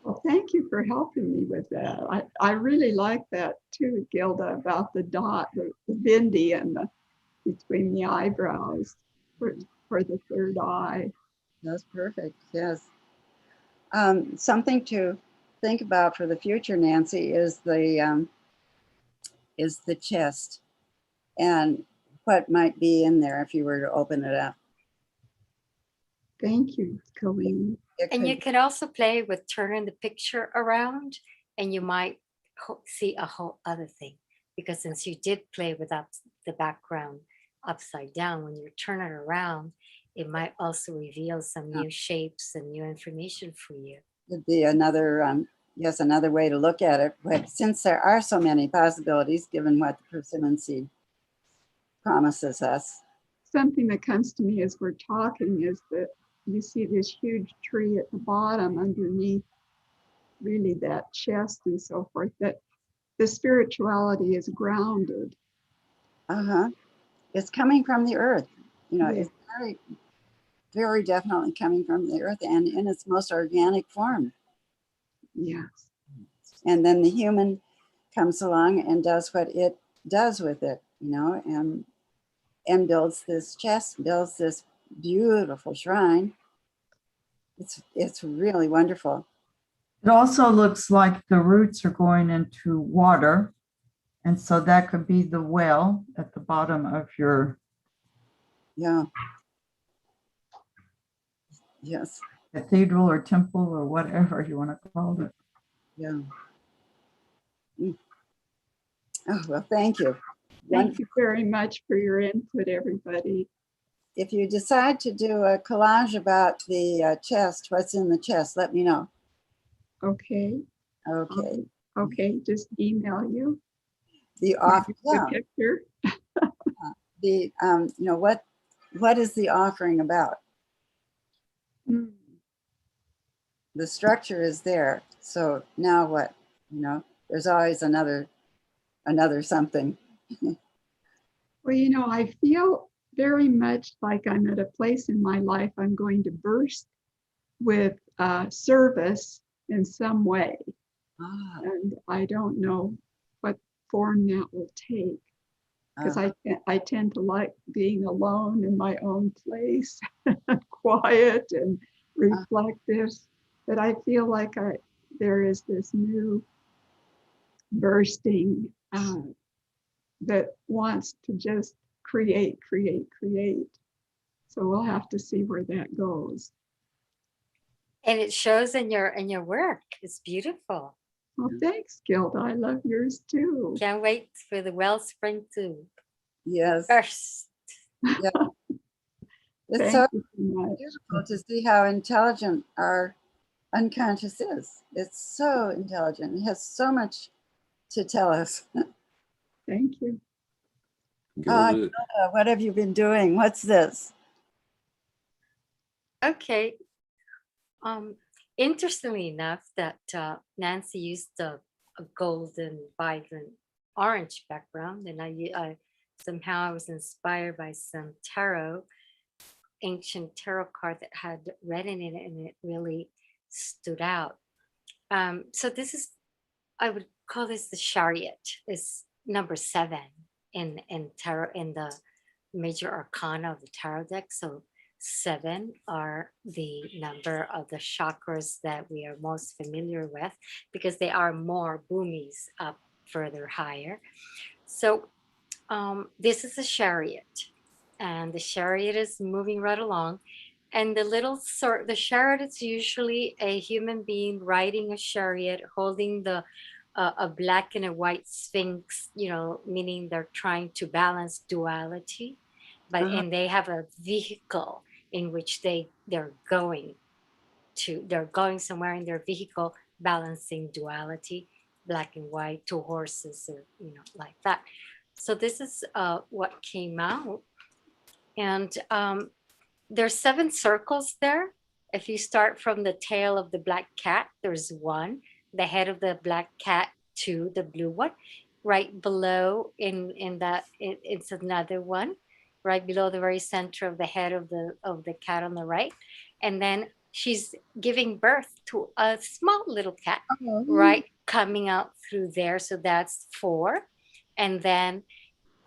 Well, thank you for helping me with that. I really like that too, Gilda, about the dot, the bindi and between the eyebrows for the third eye. That's perfect. Yes. Something to think about for the future, Nancy, is the chest and what might be in there if you were to open it up. Thank you, Colleen. And you can also play with turning the picture around, and you might see a whole other thing, because since you did play with the background upside down, when you turn it around, it might also reveal some new shapes and new information for you. Would be another another way to look at it. But since there are so many possibilities, given what the persimmon promises us. Something that comes to me as we're talking is that you see this huge tree at the bottom underneath really that chest and so forth, that the spirituality is grounded. It's coming from the earth. It's very, very definitely coming from the earth and in its most organic form. Yes. And then the human comes along and does what it does with it, and builds this chest, builds this beautiful shrine. It's really wonderful. It also looks like the roots are going into water, And so that could be the well at the bottom of your Yeah. Yes. cathedral or temple or whatever you want to call it. Yeah. Mm. Oh, well, thank you. Thank you very much for your input, everybody. If you decide to do a collage about the chest, what's in the chest, let me know. Okay. Okay. Okay, just email you. The off, The yeah, picture. the you know, what is the offering about? Hmm. The structure is there. So now what? You know, there's always another something. Well, you know, I feel very much like I'm at a place in my life I'm going to burst with service in some way. Ah, And I don't know what form that will take, because I tend to like being alone in my own place, quiet and reflective. But I feel like there is this new bursting that wants to just create. So we'll have to see where that goes. And it shows in your work. It's beautiful. Well, thanks, Gilda. I love yours too. Can't wait for the wellspring to yes. burst. Yeah. It's Thank so you so much. beautiful to see how intelligent our unconscious is. It's so intelligent. It has so much to tell us. Thank you. Gilda, What have you been doing? What's this? Okay. Interestingly enough, that Nancy used a golden, vibrant orange background, and I somehow I was inspired by some ancient tarot card that had red in it, and it really stood out. So this is, I would call this the Chariot. It's number 7 in tarot, in the major arcana of the tarot deck. So 7 are the number of the chakras that we are most familiar with, because they are more boomies up further higher. So this is a chariot, and the chariot is moving right along. And the chariot is usually a human being riding a chariot, holding a black and a white sphinx, you know, meaning they're trying to balance duality, but and they have a vehicle in which they're going somewhere in their vehicle, balancing duality, black and white, 2 horses, or you know, like that. So this is what came out, and there's 7 circles there. If you start from the tail of the black cat, there's 1, the head of the black cat, 2, the blue one, right below it's another one, right below the very center of the head of the cat on the right. And then she's giving birth to a small little cat, right, coming out through there. So that's 4. And then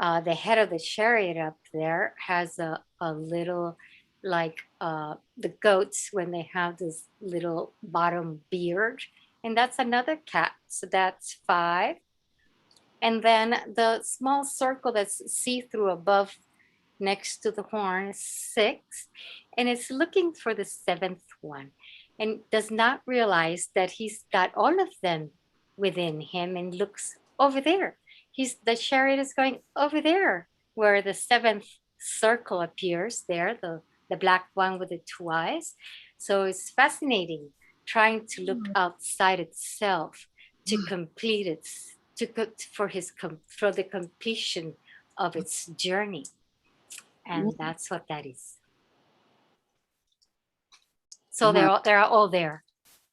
the head of the chariot up there has a little, like the goats when they have this little bottom beard, and that's another cat. So that's 5. And then the small circle that's see-through above next to the horn is 6, and it's looking for the 7th one, and does not realize that he's got all of them within him, and looks over there. The chariot is going over there where the 7th circle appears there, the black one with the 2 eyes. So it's fascinating, trying to look outside itself to complete for the completion of its journey. And that's what that is. So they're all there,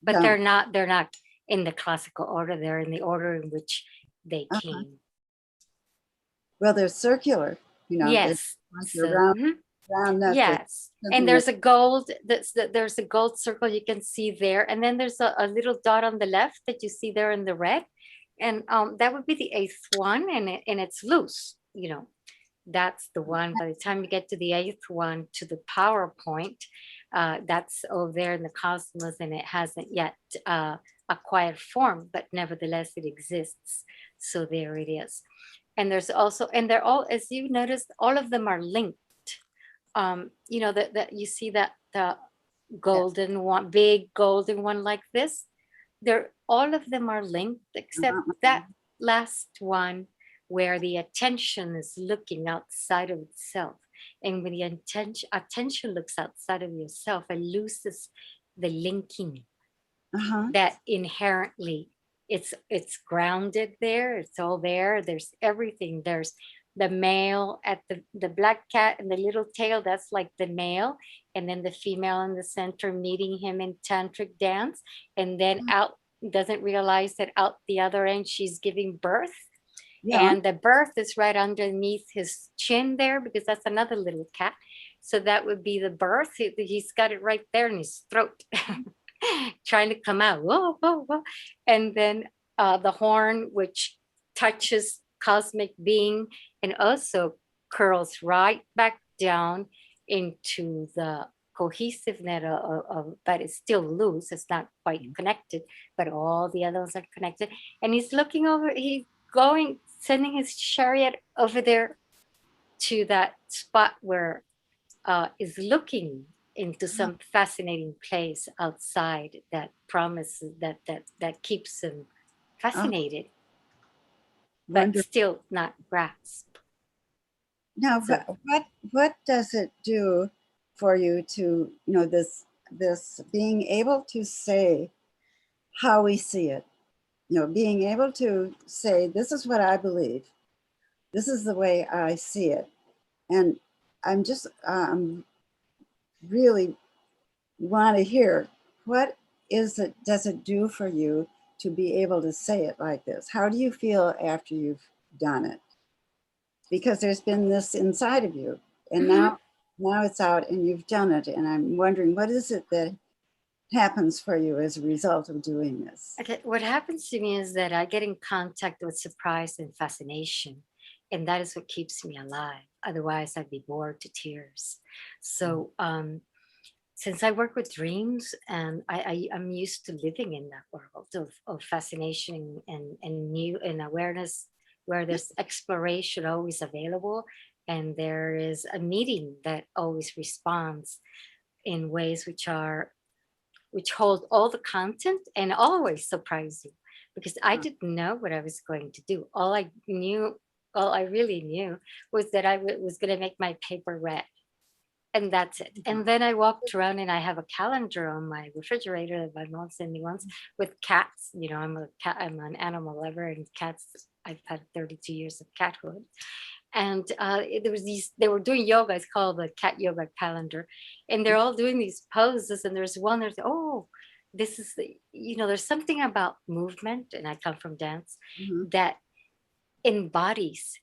but they're not in the classical order. They're in the order in which they came. Well, they're circular, you know. Yes. Round yes. And there's a gold. There's a gold circle you can see there, and then there's a little dot on the left that you see there in the red, and that would be the 8th one, and it's loose. You know, that's the one. By the time you get to the 8th one, to the power point, that's over there in the cosmos, and it hasn't yet acquired form, but nevertheless it exists. So there it is. And there's also, and they're all, as you noticed, all of them are linked. You know, that you see that the golden one, big golden one like this, they're all of them are linked, except that last one where the attention is looking outside of itself. And when the attention looks outside of yourself, it loses the linking that inherently it's grounded there. It's all there. There's everything. There's the male at the black cat and the little tail, that's like the male. And then the female in the center meeting him in tantric dance. And then out, doesn't realize that out the other end, she's giving birth. And the birth is right underneath his chin there, because that's another little cat. So that would be the birth. He's got it right there in his throat, trying to come out. Whoa, whoa, whoa. And then the horn, which touches cosmic being and also curls right back down into the cohesive net of, but it's still loose. It's not quite connected, but all the others are connected. And he's looking over, he's going, sending his chariot over there to that spot where is looking into some fascinating place outside that promises that keeps him fascinated, but still not grasped. Now, what does it do for you to, you know, this being able to say how we see it, you know, being able to say, this is what I believe, this is the way I see it. And I'm just really want to hear, what is it, does it do for you to be able to say it like this? How do you feel after you've done it? Because there's been this inside of you, and now it's out and you've done it. And I'm wondering, what is it that happens for you as a result of doing this? Okay, what happens to me is that I get in contact with surprise and fascination, and that is what keeps me alive. Otherwise, I'd be bored to tears. So since I work with dreams, and I'm used to living in that world of fascination and new and awareness, where there's exploration always available, and there is a meeting that always responds in ways which hold all the content and always surprise you, because I didn't know what I was going to do. All I really knew was that I was going to make my paper red. And that's it. And then I walked around and I have a calendar on my refrigerator that my mom sent me once with cats. You know, I'm an animal lover, and cats, I've had 32 years of cathood. And they were doing yoga. It's called the cat yoga calendar. And they're all doing these poses. And there's one, this is, there's something about movement, and I come from dance, that embodies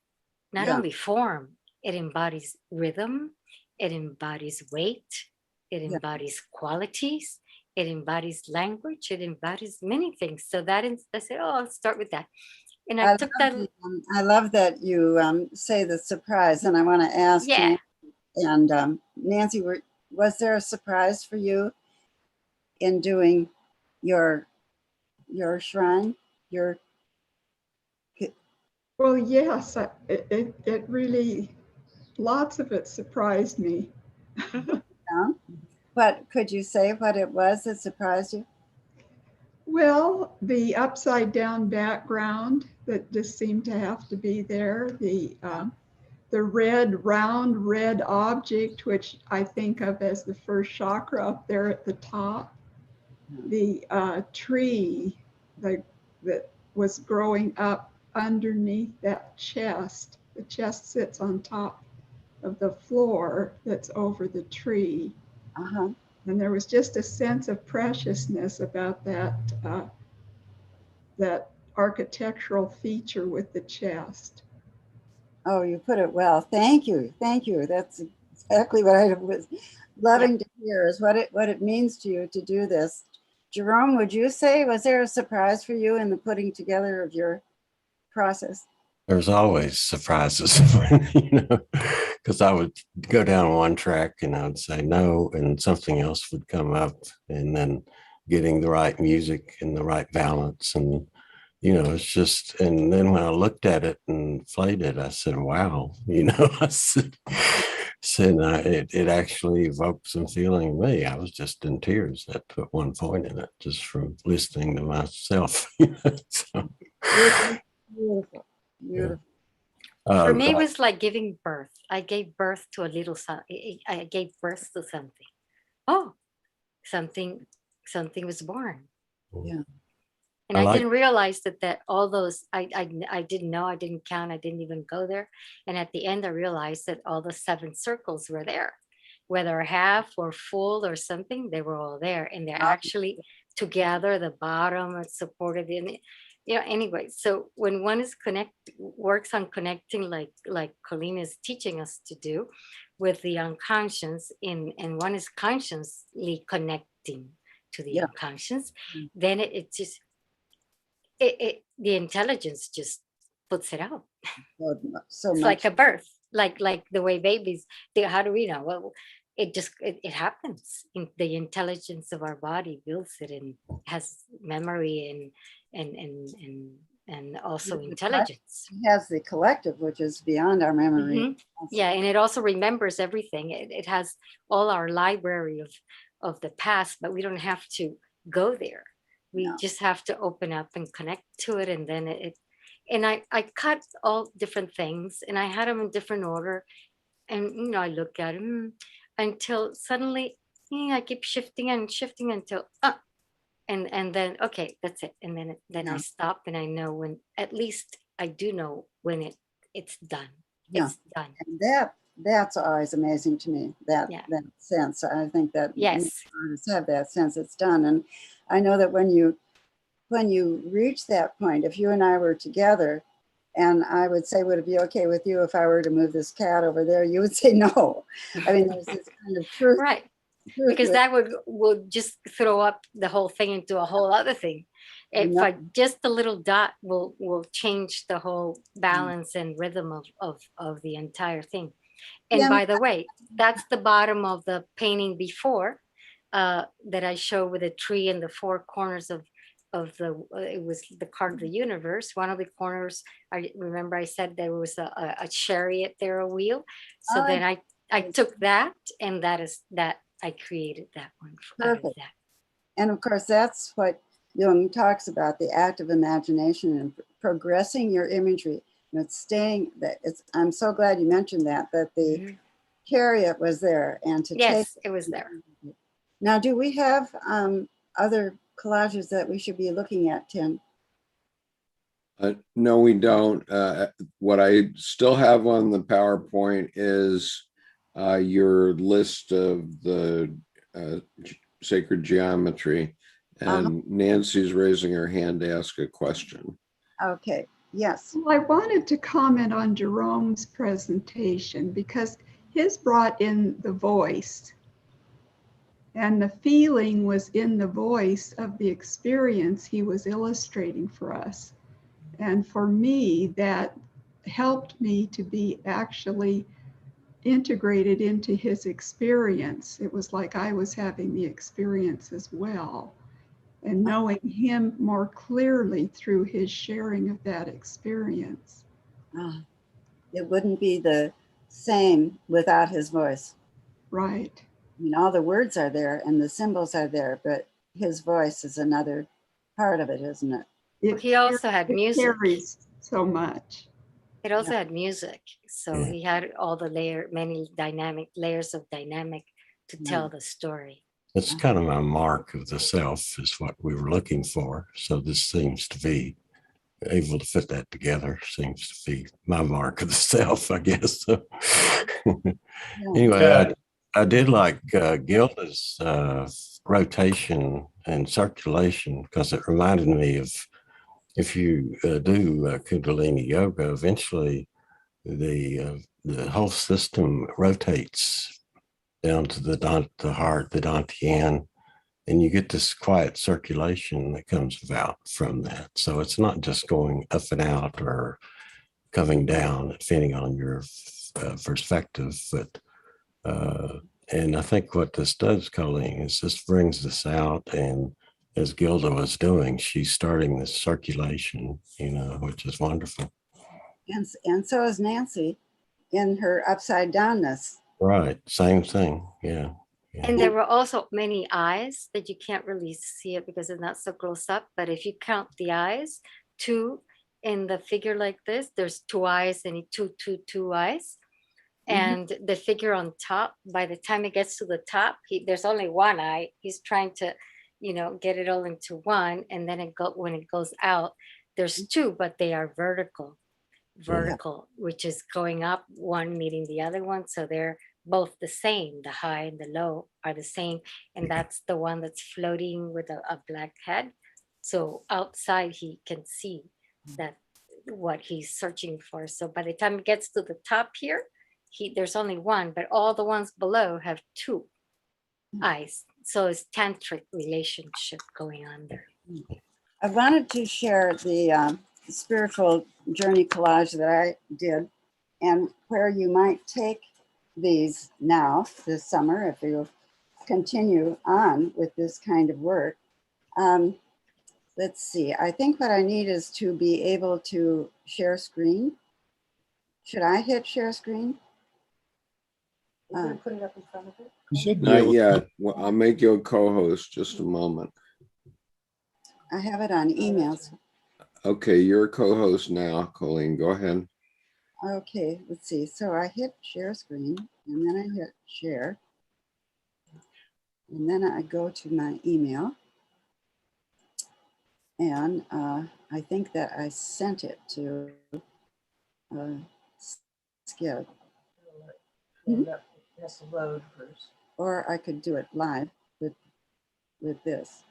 not only form, it embodies rhythm, it embodies weight, it embodies qualities, it embodies language, it embodies many things. So I said, I'll start with that. And I took that. I love that you say the surprise, and I want to ask Nancy, and Nancy, was there a surprise for you in doing your shrine? Well, yes, it really, lots of it surprised me. But could you say what it was that surprised you? Well, the upside down background that just seemed to have to be there, the round red object, which I think of as the first chakra up there at the top, the tree that was growing up underneath that chest. The chest sits on top of the floor that's over the tree. And there was just a sense of preciousness about that architectural feature with the chest. Oh, you put it well. Thank you. Thank you. That's exactly what I was loving to hear, is what it means to you to do this. Jerome, would you say, was there a surprise for you in the putting together of your process? There's always surprises, because I would go down one track and I would say no, and something else would come up, and then getting the right music and the right balance. And, it's just, and then when I looked at it and played it, I said, wow, I said, it actually evoked some feeling in me. I was just in tears at one point in it, just from listening to myself. So, Beautiful, beautiful. For me, it was like giving birth. I gave birth to a little son. I gave birth to something. Oh, something was born. Yeah. And I didn't realize that all those, I didn't know, I didn't count, I didn't even go there. And at the end, I realized that all the 7 circles were there, whether half or full or something, they were all there. And they're actually together, the bottom is supported in it. Anyway, so when one is works on connecting like Colleen is teaching us to do with the unconscious and one is consciously connecting to the unconscious, then it just, the intelligence just puts it out. So It's much. like a birth, like the way babies, how do we know? Well, it happens. The intelligence of our body builds it and has memory and also intelligence. It has the collective, which is beyond our memory. Yeah, and it also remembers everything. It has all our library of the past, but we don't have to go there. We just have to open up and connect to it, and then and I cut all different things, and I had them in different order, and I look at them until suddenly I keep shifting and shifting until and then okay, that's it, and then I stop, and I know when, at least I do know when it's done. It's done. And that's always amazing to me. That sense. I think that artists have that sense. It's done, and I know that when you reach that point, if you and I were together, and I would say, would it be okay with you if I were to move this cat over there? You would say no. I mean, there's this kind of truth. Right. Because that would just throw up the whole thing into a whole other thing. If just a little dot will change the whole balance and rhythm of the entire thing. And by the way, that's the bottom of the painting before that I show with a tree in the 4 corners of it was the card of the universe. One of the corners, I remember I said there was a chariot there, a wheel. So then I took that, and that I created that one. Perfect. That. And of course, that's what Jung talks about, the active imagination and progressing your imagery. It's staying that I'm so glad you mentioned that the chariot was there, and it was there. Now, do we have other collages that we should be looking at, Tim? No, we don't. What I still have on the PowerPoint is your list of the sacred geometry, and Nancy's raising her hand to ask a question. Okay, yes. Well, I wanted to comment on Jerome's presentation because his brought in the voice, and the feeling was in the voice of the experience he was illustrating for us. And for me, that helped me to be actually integrated into his experience. It was like I was having the experience as well, and knowing him more clearly through his sharing of that experience. It wouldn't be the same without his voice. Right. I mean, all the words are there and the symbols are there, but his voice is another part of it, isn't it? He also had music. Carries so much. It also had music, so he had all the many dynamic layers of dynamic to tell the story. It's kind of my mark of the self is what we were looking for. So this seems to be able to fit that together. Seems to be my mark of the self, I guess. So anyway, I did like Gilda's rotation and circulation, because it reminded me of, if you do Kundalini yoga, eventually the whole system rotates down to the heart, the dantian, and you get this quiet circulation that comes about from that. So it's not just going up and out or coming down, depending on your perspective, but and I think what this does, Colleen, is this brings this out and as Gilda was doing, she's starting this circulation, which is wonderful. And so is Nancy in her upside downness. Right. Same thing. Yeah. And there were also many eyes that you can't really see it because it's not so close up. But if you count the eyes, 2 in the figure like this, there's 2 eyes and two eyes. And the figure on top, by the time it gets to the top, there's only 1 eye. He's trying to, get it all into 1. And then when it goes out, there's 2, but they are vertical, which is going up, one meeting the other one. So they're both the same. The high and the low are the same. And that's the one that's floating with a black head. So outside he can see that what he's searching for. So by the time it gets to the top here, there's only 1, but all the ones below have 2 eyes. So it's tantric relationship going on there. I wanted to share the spiritual journey collage that I did, and where you might take these now this summer if you continue on with this kind of work. Let's see, I think what I need is to be able to share screen. Should I hit share screen? Put it up in front of it. You should be Not able yet. Well, I'll make you a co-host, just a moment. I have it on emails. Okay, you're a co-host now, Colleen. Go ahead. Okay, let's see. So I hit share screen, and then I hit share. And then I go to my email. And I think that I sent it to Skip. It has to load first. Or I could do it live with this.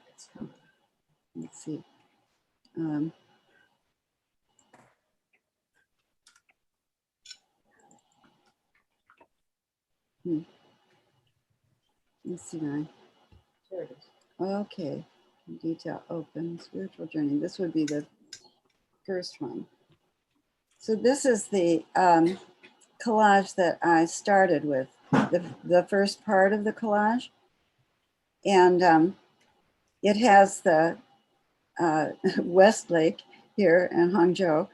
Let's see. Let's see now. There it is. Okay. Detail open, spiritual journey. This would be the first one. So this is the collage that I started with, the first part of the collage. And it has the Westlake here in Hangzhou.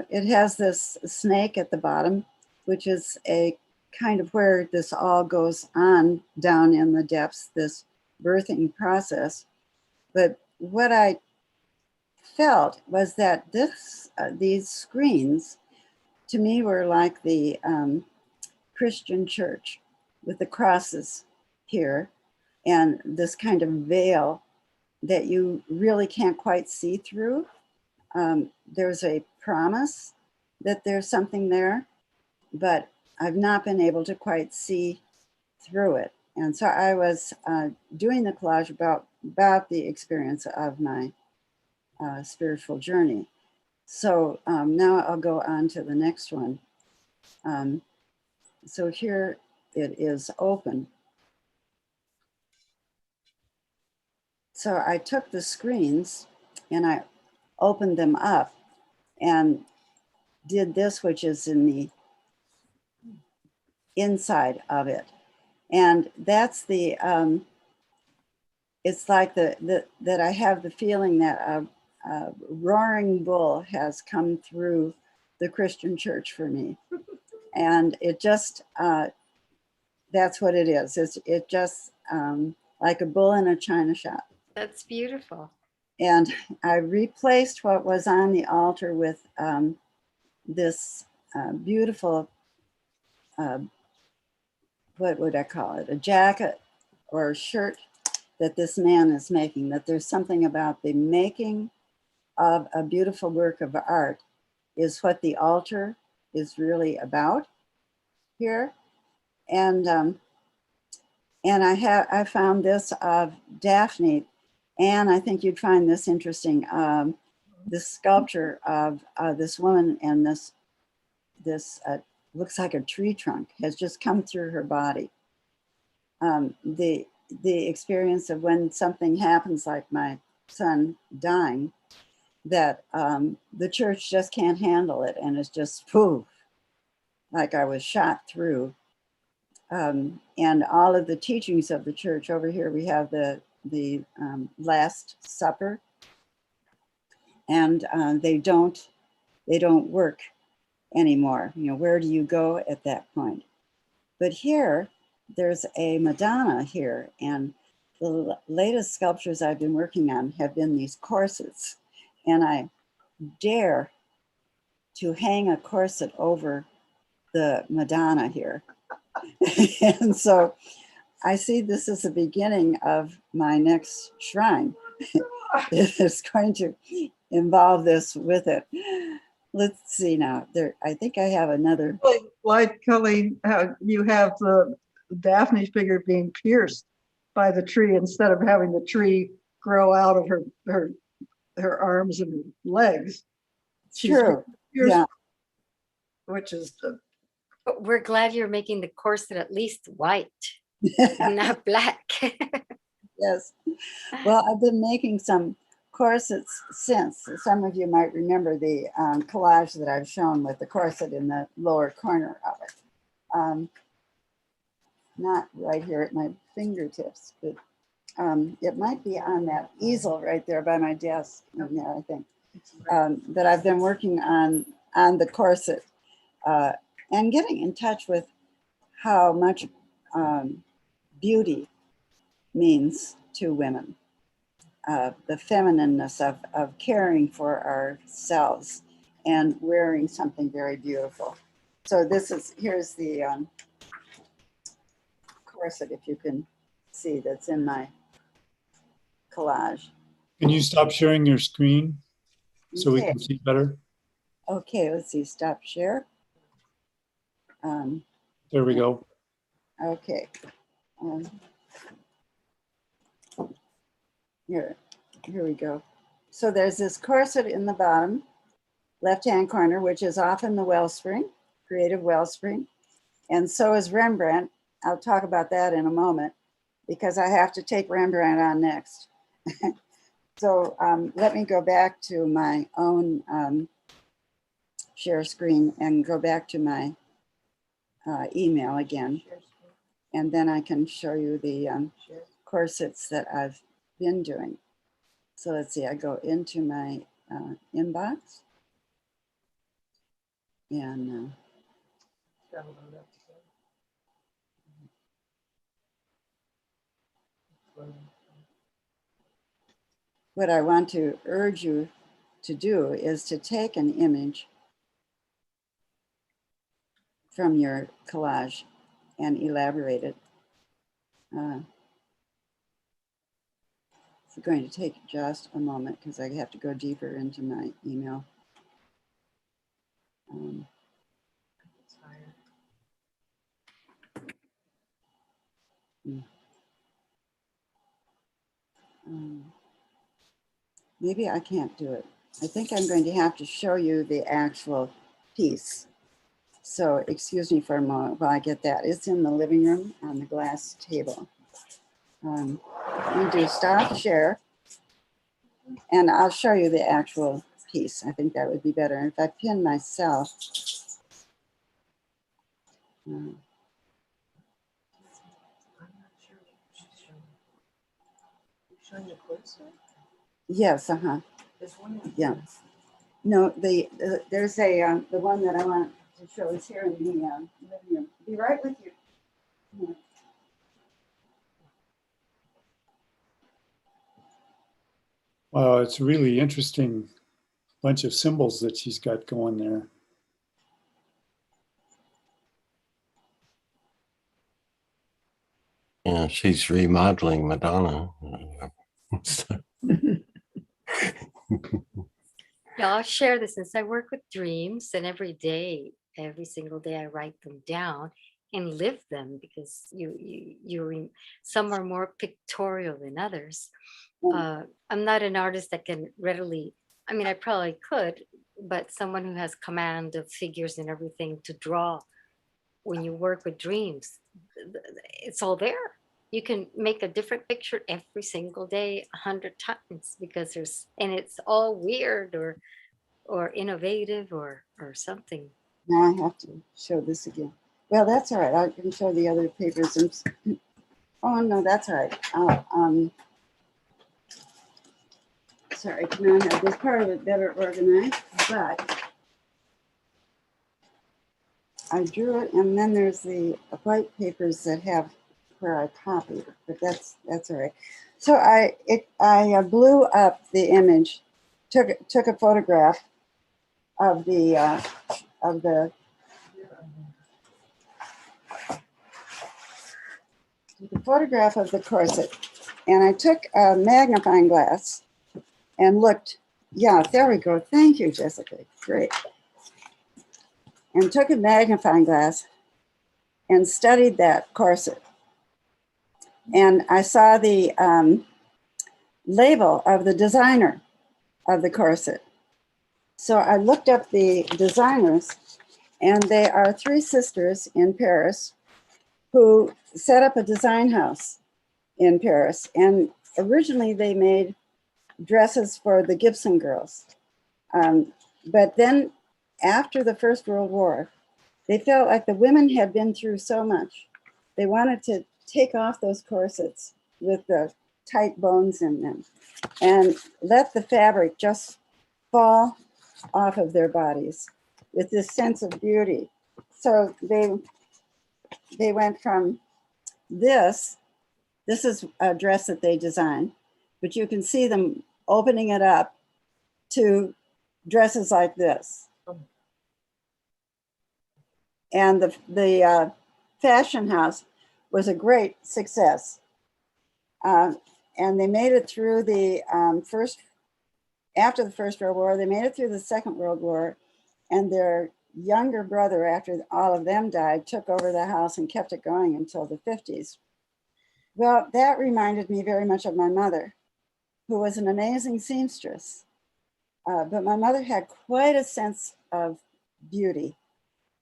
It has this snake at the bottom, which is a kind of where this all goes on down in the depths, this birthing process. But what I felt was that these screens to me were like the Christian church with the crosses here and this kind of veil that you really can't quite see through. There's a promise that there's something there, but I've not been able to quite see through it. And so I was doing the collage about the experience of my spiritual journey. So now I'll go on to the next one. So here it is open. So I took the screens and I opened them up and did this, which is in the inside of it. And that's the, it's like that I have the feeling that a roaring bull has come through the Christian church for me. And it just, that's what it is. It just like a bull in a china shop. That's beautiful. And I replaced what was on the altar with this beautiful, what would I call it? A jacket or a shirt that this man is making, that there's something about the making of a beautiful work of art is what the altar is really about here. And I found this of Daphne, and I think you'd find this interesting. This sculpture of this woman and this looks like a tree trunk has just come through her body. The experience of when something happens, like my son dying, that the church just can't handle it, and it's just poof, like I was shot through. And all of the teachings of the church over here, we have the the Last Supper, and they don't work anymore. You know, where do you go at that point? But here, there's a Madonna here, and the latest sculptures I've been working on have been these corsets, and I dare to hang a corset over the Madonna here. And so I see this as the beginning of my next shrine. It's going to involve this with it. Let's see now. I think I have another. Like Colleen, how you have the Daphne's figure being pierced by the tree instead of having the tree grow out of her arms and legs. She's True. pierced, Yeah. which is But we're glad you're making the corset at least white and not black. Yes. Well, I've been making some corsets since. Some of you might remember the collage that I've shown with the corset in the lower corner of it. Not right here at my fingertips, but it might be on that easel right there by my desk in there, I think, that I've been working on the corset and getting in touch with how much beauty means to women. The feminineness of caring for ourselves and wearing something very beautiful. So here's the corset, if you can see, that's in my collage. Can you stop sharing your screen so we Okay. can see better? Okay, let's see, stop share. There we go. Okay. Here we go. So there's this corset in the bottom left-hand corner, which is often the wellspring, creative wellspring. And so is Rembrandt. I'll talk about that in a moment because I have to take Rembrandt on next. So let me go back to my own share screen and go back to my email again. And then I can show you the corsets that I've been doing. So let's see, I go into my inbox and what I want to urge you to do is to take an image from your collage and elaborate it. It's going to take just a moment because I have to go deeper into my email. Maybe I can't do it. I think I'm going to have to show you the actual piece. So excuse me for a moment while I get that. It's in the living room on the glass table. We do stop share and I'll show you the actual piece. I think that would be better. If I pin myself, yes, yeah. No, there's the one that I want to show is here in the living room. Be right with you. Yeah. Wow, it's a really interesting bunch of symbols that she's got going there. Yeah, she's remodeling Madonna. Yeah, I'll share this since I work with dreams, and every single day, I write them down and live them because some are more pictorial than others. I'm not an artist that can readily, I mean, I probably could, but someone who has command of figures and everything to draw. When you work with dreams, it's all there. You can make a different picture every single day 100 times because and it's all weird or innovative or something. Now I have to show this again. Well, that's all right. I can show the other papers. Oh no, that's all right. sorry, I cannot have this part of it better organized, but I drew it, and then there's the white papers that have where I copied, but that's all right. So I blew up the image, took a photograph of the photograph of the corset, and I took a magnifying glass and looked. Yeah, there we go. Thank you, Jessica. Great. And took a magnifying glass and studied that corset. And I saw the label of the designer of the corset. So I looked up the designers, and they are three sisters in Paris who set up a design house in Paris. And originally they made dresses for the Gibson girls. But then after the First World War, they felt like the women had been through so much. They wanted to take off those corsets with the tight bones in them and let the fabric just fall off of their bodies with this sense of beauty. So they went from this is a dress that they designed, but you can see them opening it up to dresses like this. And the fashion house was a great success. And they made it through the after the First World War, they made it through the Second World War, and their younger brother, after all of them died, took over the house and kept it going until the 50s. Well, that reminded me very much of my mother, who was an amazing seamstress. But my mother had quite a sense of beauty,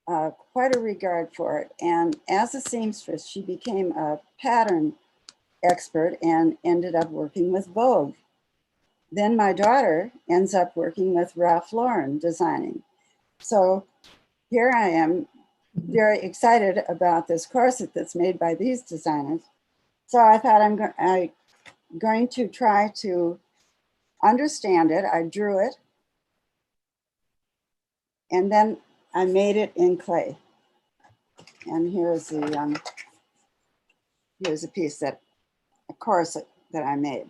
quite a regard for it. And as a seamstress, she became a pattern expert and ended up working with Vogue. Then my daughter ends up working with Ralph Lauren designing. So here I am, very excited about this corset that's made by these designers. So I thought I'm going to try to understand it. I drew it, and then I made it in clay. And here's a piece a corset that I made.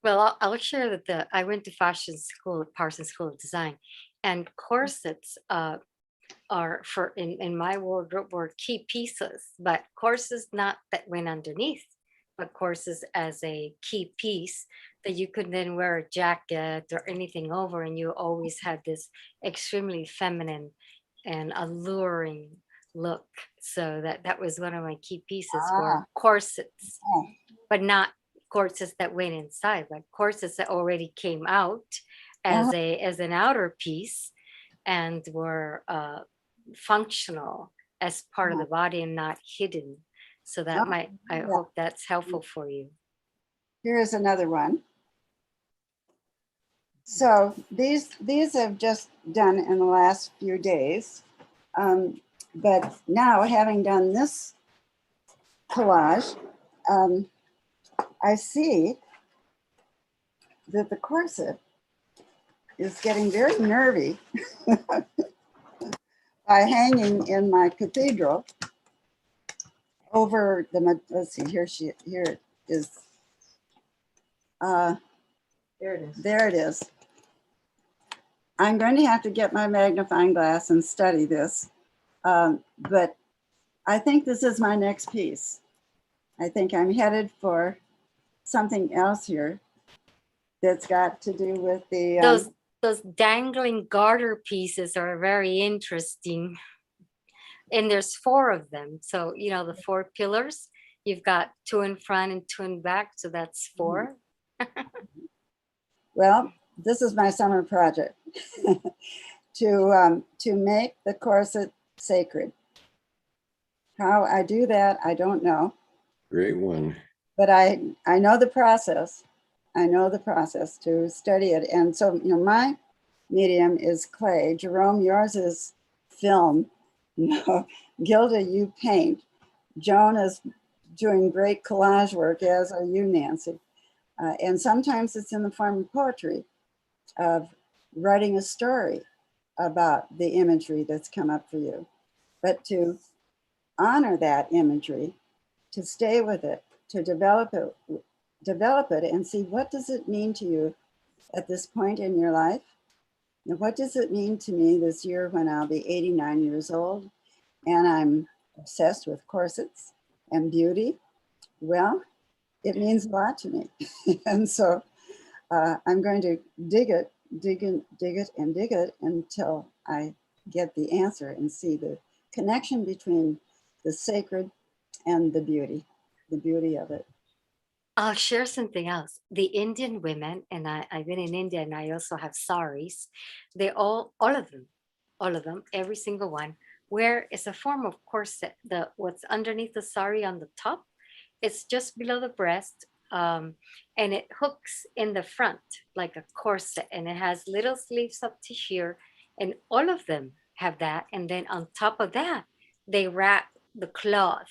Well, I'll share that I went to fashion school at Parsons School of Design, and corsets are in my wardrobe were key pieces, but corsets not that went underneath, but corsets as a key piece that you could then wear a jacket or anything over, and you always had this extremely feminine and alluring look. So that was one of my key pieces were corsets, but not corsets that went inside, like corsets that already came out as an outer piece and were functional as part of the body and not hidden. So that I hope that's helpful for you. Here's another one. So these have just done in the last few days. But now, having done this collage, I see that the corset is getting very nervy by hanging in my cathedral over the, let's see, here it is. There it is. There it is. I'm going to have to get my magnifying glass and study this. But I think this is my next piece. I think I'm headed for something else here that's got to do with the... Those dangling garter pieces are very interesting. And there's 4 of them. So, you know, the 4 pillars, you've got 2 in front and 2 in back. So that's 4. Well, this is my summer project to make the corset sacred. How I do that, I don't know. Great one. But I know the process. I know the process to study it. And so, you know, my medium is clay. Jerome, yours is film. You know, Gilda, you paint. Joan is doing great collage work, as are you, Nancy. And sometimes it's in the form of poetry, of writing a story about the imagery that's come up for you. But to honor that imagery, to stay with it, to develop it and see what does it mean to you at this point in your life? Now, what does it mean to me this year when I'll be 89 years old and I'm obsessed with corsets and beauty? Well, it means a lot to me. And so I'm going to dig it until I get the answer and see the connection between the sacred and the beauty of it. I'll share something else. The Indian women, and I've been in India and I also have saris, they all of them, every single one, wear is a form of corset. What's underneath the sari on the top, it's just below the breast, and it hooks in the front like a corset, and it has little sleeves up to here, and all of them have that. And then on top of that, they wrap the cloth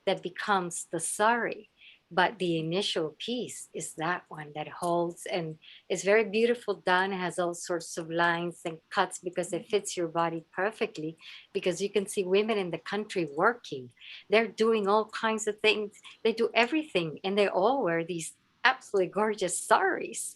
that becomes the sari. But the initial piece is that one that holds, and it's very beautiful done. It has all sorts of lines and cuts because it fits your body perfectly, because you can see women in the country working. They're doing all kinds of things. They do everything, and they all wear these absolutely gorgeous saris,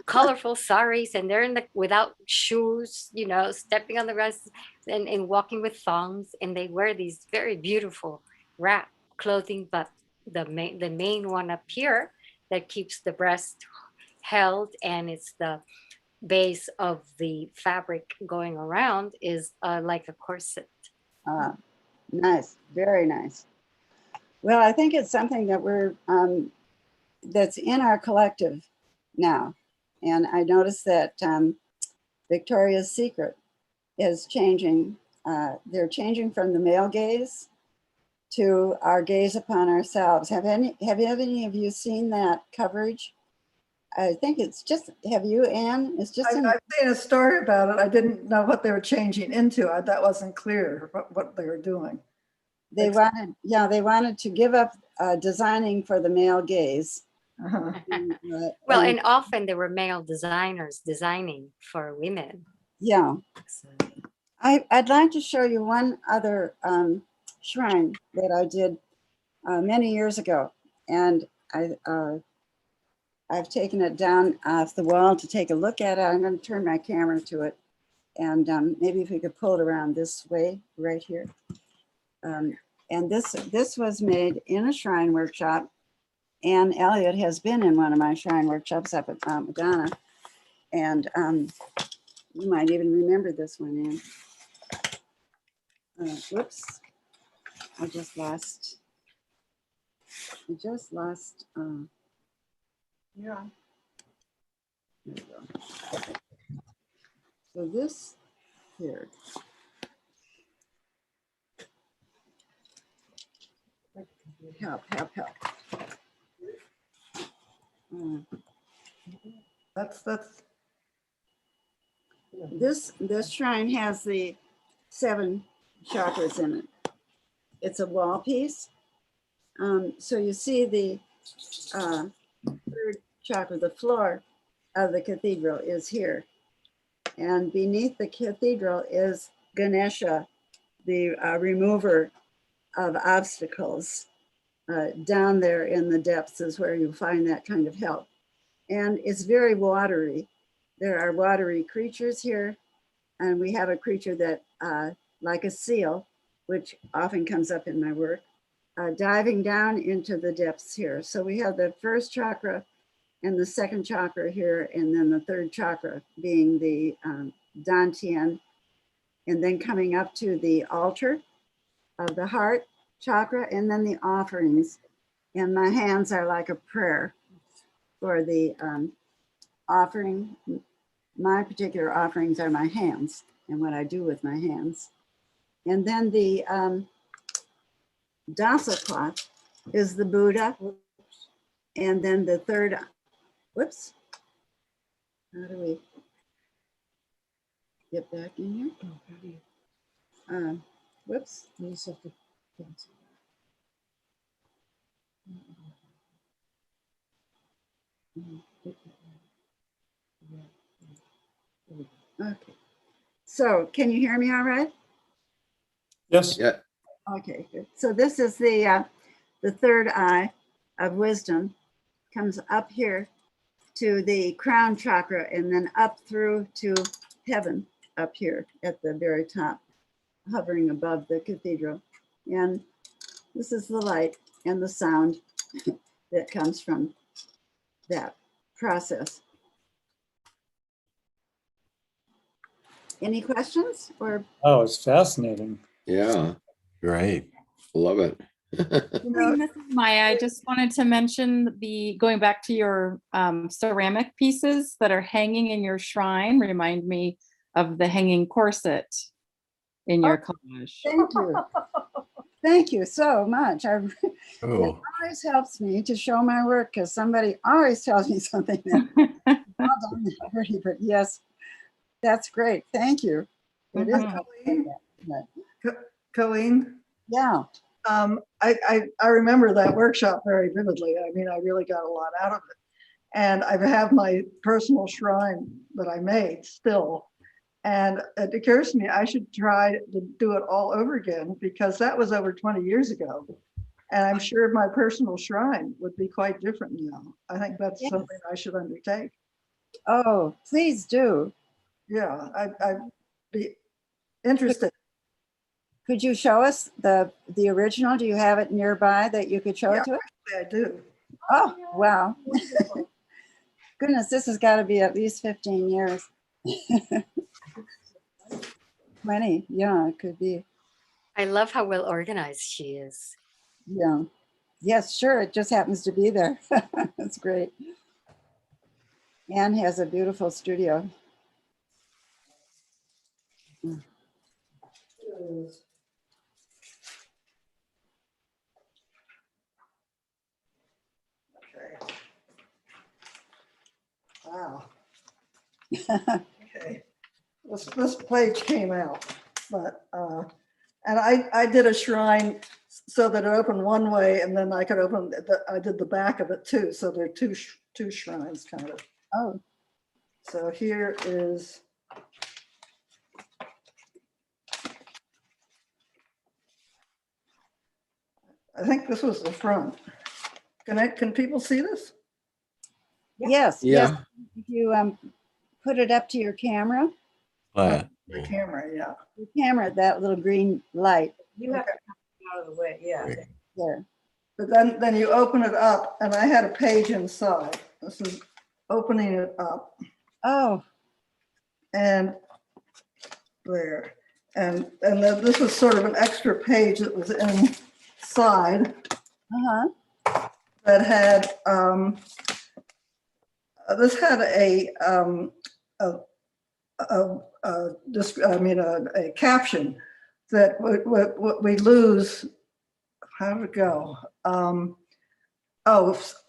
colorful saris, and they're without shoes, stepping on the grass and walking with thongs, and they wear these very beautiful wrap clothing. But the main one up here that keeps the breast held, and it's the base of the fabric going around, is like a corset. Nice, very nice. Well, I think it's something that that's in our collective now. And I noticed that Victoria's Secret is changing. They're changing from the male gaze to our gaze upon ourselves. Have any of you seen that coverage? I think it's just, have you, Anne? It's just I've seen a story about it. I didn't know what they were changing into. That wasn't clear what they were doing. They wanted to give up designing for the male gaze. Uh-huh. Well, and often there were male designers designing for women. Yeah. So. I'd like to show you one other shrine that I did many years ago, and I've taken it down off the wall to take a look at it. I'm going to turn my camera to it, and maybe if we could pull it around this way, right here. And this was made in a shrine workshop. Anne Elliott has been in one of my shrine workshops up at Mount Madonna, and you might even remember this one, Anne. Whoops. I just lost. Yeah. There we go. So this here. Help. This shrine has the 7 chakras in it. It's a wall piece. So you see the 3rd chakra, the floor of the cathedral is here. And beneath the cathedral is Ganesha, the remover of obstacles. Down there in the depths is where you find that kind of help. And it's very watery. There are watery creatures here. And we have a creature that, like a seal, which often comes up in my work, diving down into the depths here. So we have the 1st chakra and the 2nd chakra here, and then the 3rd chakra being the Dantian, and then coming up to the altar of the heart chakra, and then the offerings. And my hands are like a prayer for the offering. My particular offerings are my hands and what I do with my hands. And then the Dasa cloth is the Buddha. And then the 3rd, whoops. How do we get back in here? Whoops. Okay. So can you hear me all right? Yes. Yeah. Okay, good. So this is the third eye of wisdom, comes up here to the crown chakra and then up through to heaven up here at the very top, hovering above the cathedral. And this is the light and the sound that comes from that process. Any questions or? Oh, it's fascinating. Yeah. Great. Love it. You know, This is Maya. I just wanted to mention going back to your ceramic pieces that are hanging in your shrine, remind me of the hanging corset in your collage. thank you. Thank you so much. It Oh, always helps me to show my work because somebody always tells me something that I've done already, but yes, that's great. Thank you. It is. Colleen, Yeah. I remember that workshop very vividly. I mean, I really got a lot out of it. And I have my personal shrine that I made still. And it occurs to me I should try to do it all over again because that was over 20 years ago. And I'm sure my personal shrine would be quite different now. I think that's Yes. something I should undertake. Oh, please do. Yeah, I'd be interested. Could you show us the original? Do you have it nearby that you could show it to us? I do. Oh, wow. Goodness, this has got to be at least 15 years. 20, yeah, it could be. I love how well organized she is. Yeah. Yes, sure. It just happens to be there. That's great. Anne has a beautiful studio. Okay. Wow. Okay. This page came out, but and I did a shrine so that it opened one way, and then I could open. I did the back of it too, so there are two shrines kind of. Oh, So here is. I think this was the front. Can people see this? yes, Yeah. yes. If you put it up to your camera, but The camera, yeah. that little green light You have to out of the way. Yeah, there. But then you open it up, and I had a page inside. This is opening it up, Oh, and there, and then this was sort of an extra page that was inside uh-huh. that had this had a caption that we lose. How did it go?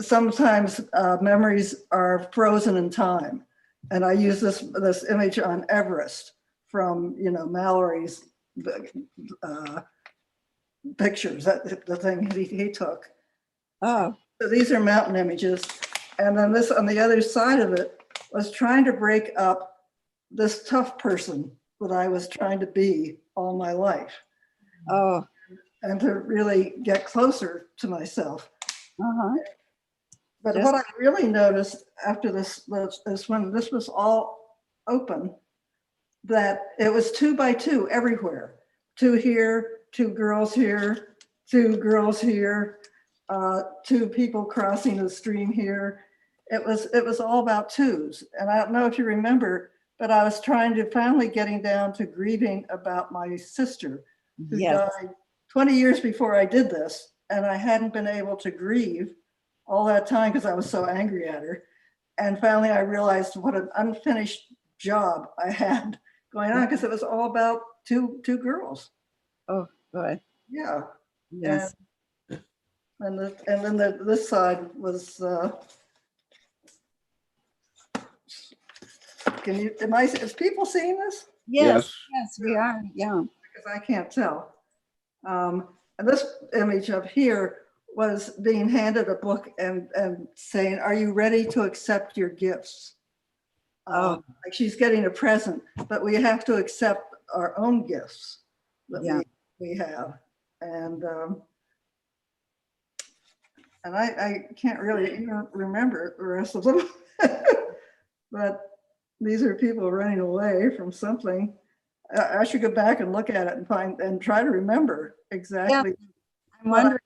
Sometimes memories are frozen in time. And I use this image on Everest from, Mallory's pictures, the thing he took. Oh, So these are mountain images. And then this on the other side of it was trying to break up this tough person that I was trying to be all my life. oh, And to really get closer to myself. uh-huh. But what I really noticed after this is when this was all open, that it was 2 by 2 everywhere. 2 here, 2 girls here, 2 girls here, 2 people crossing the stream here. It was all about twos. And I don't know if you remember, but I was trying to finally getting down to grieving about my sister who Yes. died 20 years before I did this. And I hadn't been able to grieve all that time because I was so angry at her. And finally I realized what an unfinished job I had going on because it was all about two girls. Oh, boy. Yeah. Yes. And then this side was, is people seeing this? Yes. Yes, we are. Yeah. Because I can't tell. And this image up here was being handed a book and saying, "Are you ready to accept your gifts?" Oh. Like she's getting a present, but we have to accept our own gifts that Yeah. we have. And I can't really even remember the rest of them. But these are people running away from something. I should go back and look at it and try to remember exactly. I'm wondering,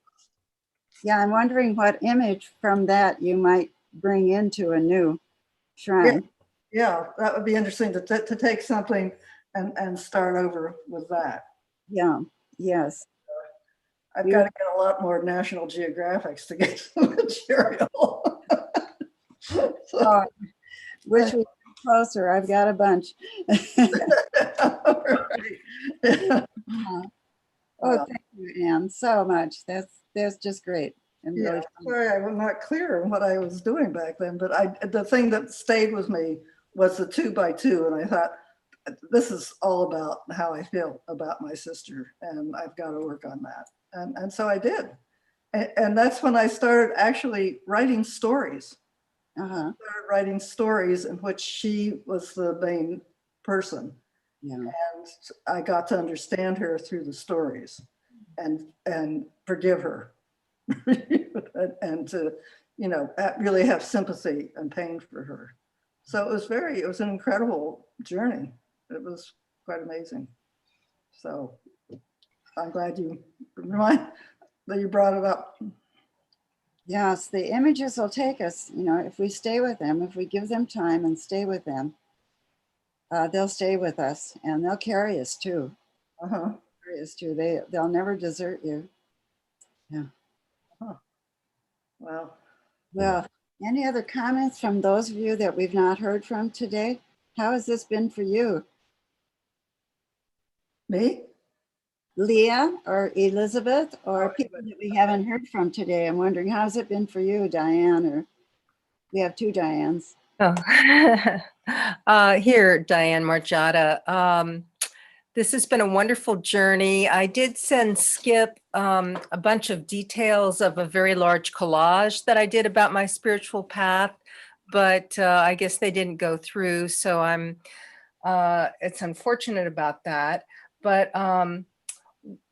I'm wondering what image from that you might bring into a new shrine. Yeah, that would be interesting to take something and start over with that. Yeah, yes. I've got to get a lot more National Geographics to get some material. So, wish we were closer. I've got a bunch. Oh, thank you, Anne, so much. That's just great. And Yeah, really sorry, I was not clear on what I was doing back then, but the thing that stayed with me was the 2x2, and I thought, this is all about how I feel about my sister, and I've got to work on that. And so I did. And that's when I started actually writing stories. Started writing stories in which she was the main person. Yeah. And I got to understand her through the stories and forgive her. And to, really have sympathy and pain for her. So it was an incredible journey. It was quite amazing. So I'm glad you brought it up. Yes, the images will take us, if we stay with them, if we give them time and stay with them, they'll stay with us and they'll carry us too. Carry us too. They'll never desert you. Yeah. Well, any other comments from those of you that we've not heard from today? How has this been for you? Me? Leah or Elizabeth or people that we haven't heard from today? I'm wondering, how's it been for you, Diane? Or we have two Dianes. Here, Diane Margiotta. This has been a wonderful journey. I did send Skip a bunch of details of a very large collage that I did about my spiritual path, but I guess they didn't go through. So it's unfortunate about that. But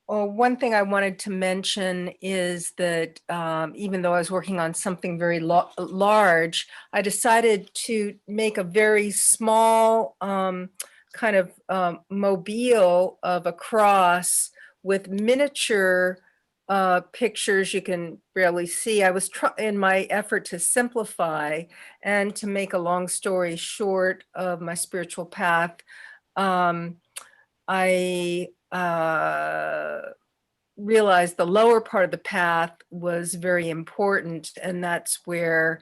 one thing I wanted to mention is that even though I was working on something very large, I decided to make a very small kind of mobile of a cross with miniature pictures you can barely see. I was in my effort to simplify and to make a long story short of my spiritual path. I realized the lower part of the path was very important, and that's where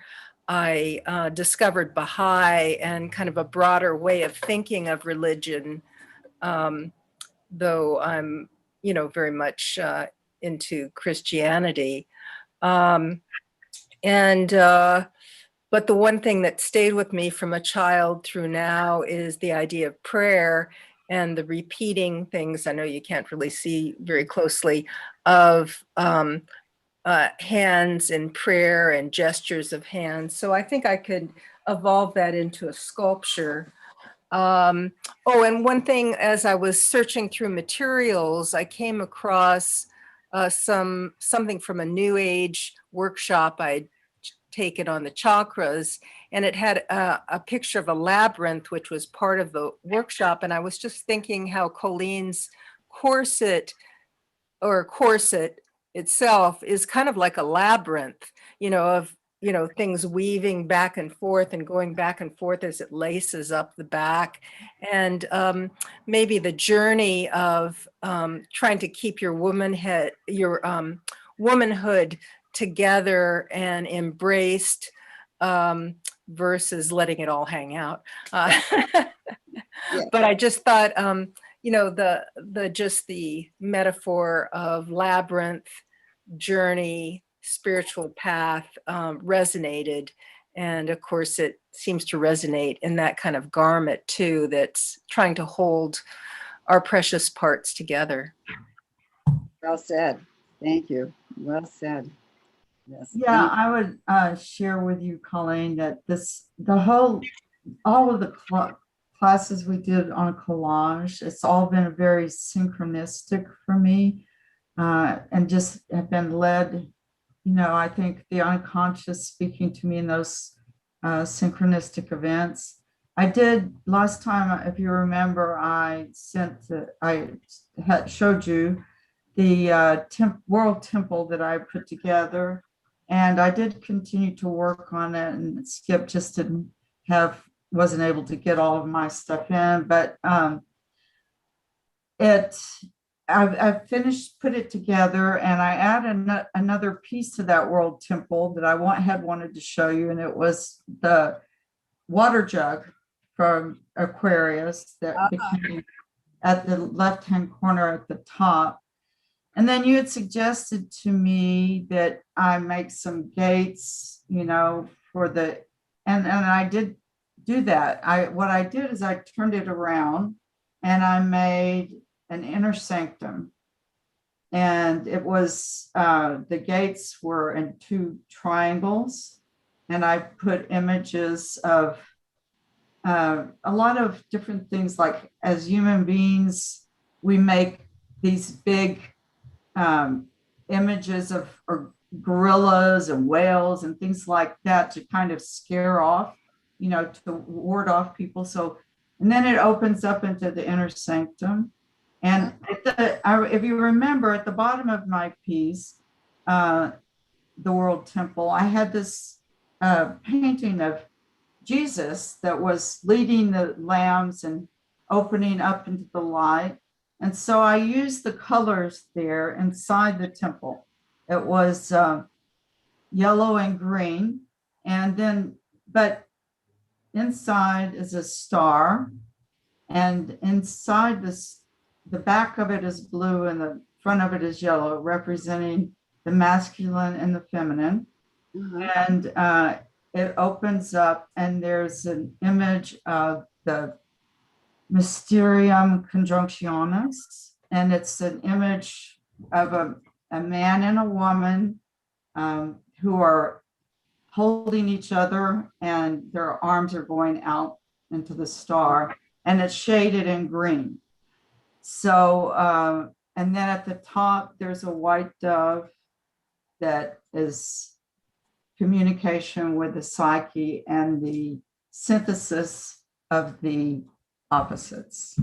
I discovered Baha'i and kind of a broader way of thinking of religion, though I'm, very much into Christianity. But the one thing that stayed with me from a child through now is the idea of prayer and the repeating things. I know you can't really see very closely of hands in prayer and gestures of hands. So I think I could evolve that into a sculpture. And one thing, as I was searching through materials, I came across something from a New Age workshop I'd taken on the chakras, and it had a picture of a labyrinth, which was part of the workshop. And I was just thinking how Colleen's corset itself is kind of like a labyrinth, of things weaving back and forth and going back and forth as it laces up the back. And maybe the journey of trying to keep your womanhood together and embraced versus letting it all hang out. But I just thought, the metaphor of labyrinth, journey, spiritual path resonated. And of course, it seems to resonate in that kind of garment too, that's trying to hold our precious parts together. Well said. Thank you. Well said. Yes. Yeah, I would share with you, Colleen, that all of the classes we did on collage, it's all been very synchronistic for me, and just have been led, I think the unconscious speaking to me in those synchronistic events. I did last time, if you remember, I showed you the world temple that I put together, and I did continue to work on it, and Skip just wasn't able to get all of my stuff in, but I've finished, put it together, and I added another piece to that world temple that I had wanted to show you, and it was the water jug from Aquarius that became at the left-hand corner at the top. And then you had suggested to me that I make some gates, and I did do that. What I did is I turned it around and I made an inner sanctum. And it was, the gates were in 2 triangles, and I put images of a lot of different things, like as human beings, we make these big images of gorillas and whales and things like that to kind of scare off, to ward off people. So, and then it opens up into the inner sanctum. And if you remember, at the bottom of my piece, the World Temple, I had this painting of Jesus that was leading the lambs and opening up into the light. And so I used the colors there inside the temple. It was yellow and green. And then, but inside is a star. And inside this, the back of it is blue and the front of it is yellow, representing the masculine and the feminine. And it opens up, and there's an image of the Mysterium Conjunctionis, and it's an image of a man and a woman who are holding each other, and their arms are going out into the star, and it's shaded in green. So, and then at the top, there's a white dove that is communication with the psyche and the synthesis of the opposites.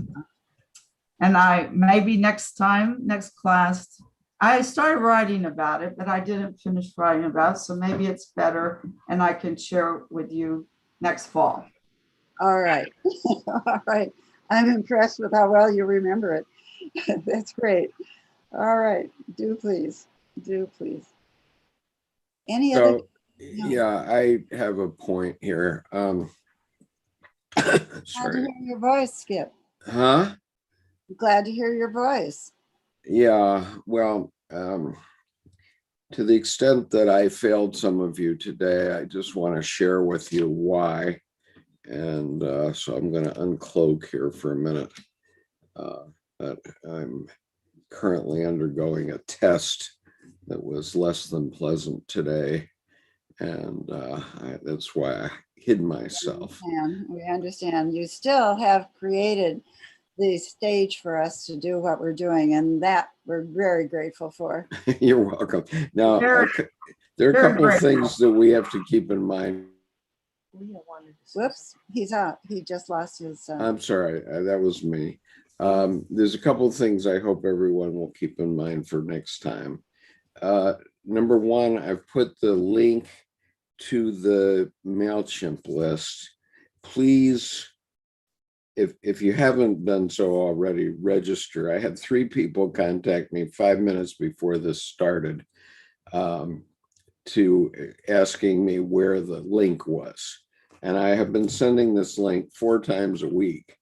And maybe next class, I started writing about it, but I didn't finish writing about it. So maybe it's better and I can share with you next fall. All right. All right. I'm impressed with how well you remember it. That's great. All right. Do please. Do please. Any other? Yeah, I have a point here. Glad to Sorry. hear your voice, Skip. Huh? Glad to hear your voice. Yeah, well, to the extent that I failed some of you today, I just want to share with you why. And so I'm going to uncloak here for a minute. But I'm currently undergoing a test that was less than pleasant today. And that's why I hid myself. We understand. You still have created the stage for us to do what we're doing, and that we're very grateful for. You're welcome. Now, there are a couple of things that we have to keep in mind. Whoops, he's out. He just lost his. I'm sorry, that was me. There's a couple of things I hope everyone will keep in mind for next time. Number one, I've put the link to the MailChimp list. Please, if you haven't done so already, register. I had 3 people contact me 5 minutes before this started to asking me where the link was. And I have been sending this link 4 times a week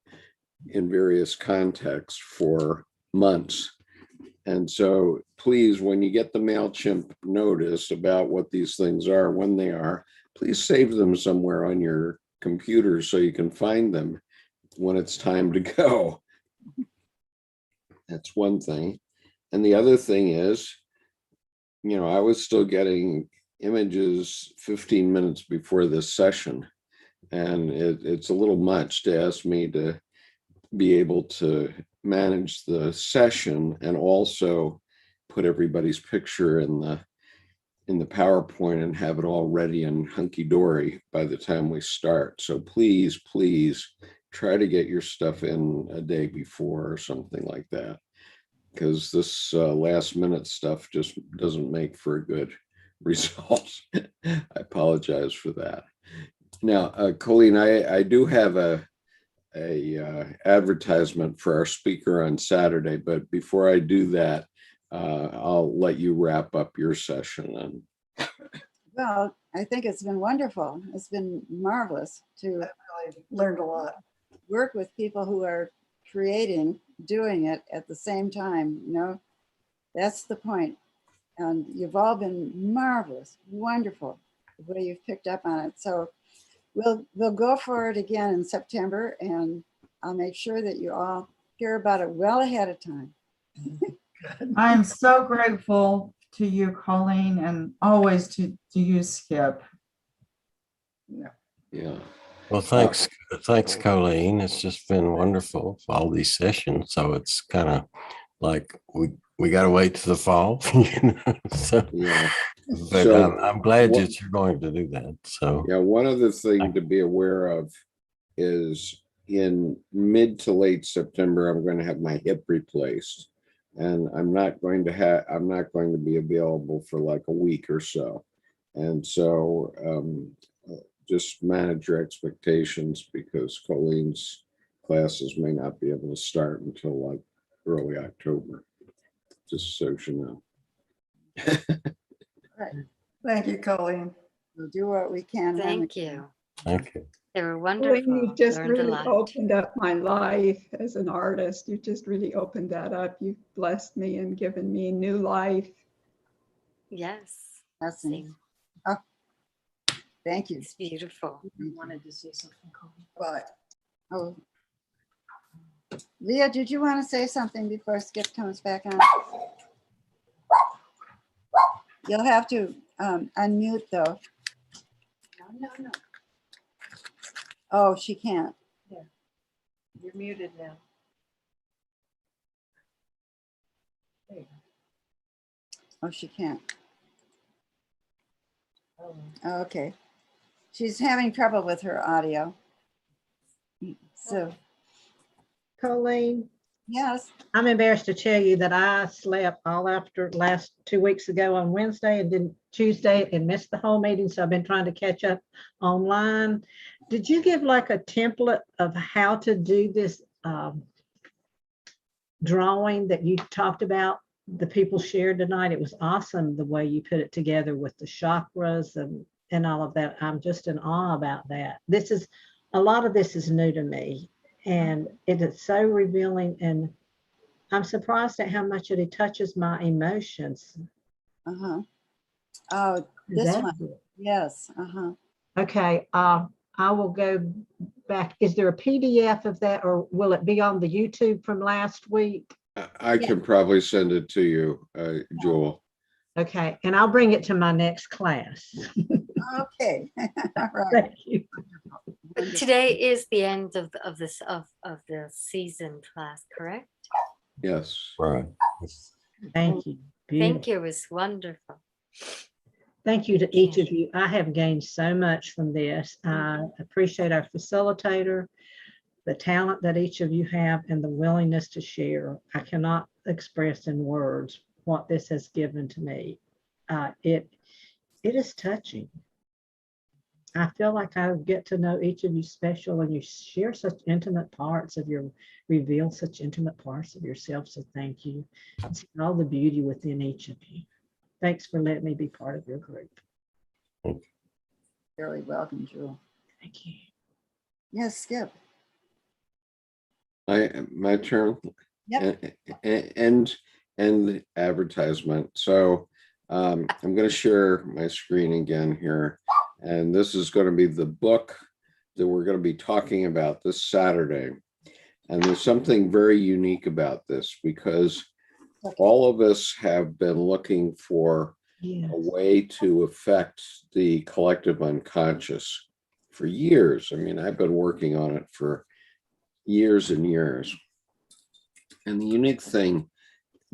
in various contexts for months. And so please, when you get the MailChimp notice about what these things are, when they are, please save them somewhere on your computer so you can find them when it's time to go. That's one thing. And the other thing is, I was still getting images 15 minutes before this session. And it's a little much to ask me to be able to manage the session and also put everybody's picture in the PowerPoint and have it all ready and hunky-dory by the time we start. So please try to get your stuff in a day before or something like that, because this last minute stuff just doesn't make for a good result. I apologize for that. Now, Colleen, I do have a advertisement for our speaker on Saturday, but before I do that, I'll let you wrap up your session. Well, I think it's been wonderful. It's been marvelous to Learned a lot. work with people who are creating, doing it at the same time, you know, that's the point. And you've all been marvelous, wonderful, the way you've picked up on it. So we'll go for it again in September, and I'll make sure that you all hear about it well ahead of time. I am so grateful to you, Colleen, and always to you, Skip. Yeah. Well, thanks, Coeleen. It's just been wonderful for all these sessions. So it's kind of like we got to wait to the fall, you know. So, Yeah. but So I'm glad that you're going to do that. So yeah, one other thing to be aware of is in mid to late September, I'm going to have my hip replaced, and I'm not going to be available for like a week or so. And so just manage your expectations, because Colleen's classes may not be able to start until like early October, just so you know. Right. Thank you, Colleen. We'll do what we can. Thank you. thank you. They were Colleen, wonderful. you've just Learned a really lot. opened up my life as an artist. You just really opened that up. You've blessed me and given me new life. Yes. Blessings. Same. Oh, thank you. It's beautiful. You wanted to say something, Colleen? But, oh, Leah, did you want to say something before Skip comes back on? You'll have to unmute though. No. Oh, she can't. You're muted now. There you Oh, she can't. go. Oh, okay. She's having trouble with her audio. So, Colleen, yes. I'm embarrassed to tell you that I slept all after last 2 weeks ago on Wednesday and then Tuesday and missed the whole meeting. So I've been trying to catch up online. Did you give like a template of how to do this drawing that you talked about? The people shared tonight. It was awesome the way you put it together with the chakras and all of that. I'm just in awe about that. A lot of this is new to me, and it is so revealing, and I'm surprised at how much it touches my emotions. Uh-huh. Oh, this one. Yes. Uh-huh. Okay. I will go back. Is there a PDF of that, or will it be on the YouTube from last week? I can probably send it to you, Joel. Okay, and I'll bring it to my next class. Okay. All right. Thank you. Today is the end of the season class, correct? Yes. Right. Thank you. Thank you. It was wonderful. Thank you to each of you. I have gained so much from this. I appreciate our facilitator, the talent that each of you have, and the willingness to share. I cannot express in words what this has given to me. It is touching. I feel like I get to know each of you special, and you share such intimate parts of reveal such intimate parts of yourself. So thank you. See all the beauty within each of you. Thanks for letting me be part of your group. Very welcome, Jewel. Thank you. Yes, Skip. My turn. Yep. And the advertisement. So I'm going to share my screen again here. And this is going to be the book that we're going to be talking about this Saturday. And there's something very unique about this, because all of us have been looking for Yes. a way to affect the collective unconscious for years. I mean, I've been working on it for years and years. And the unique thing,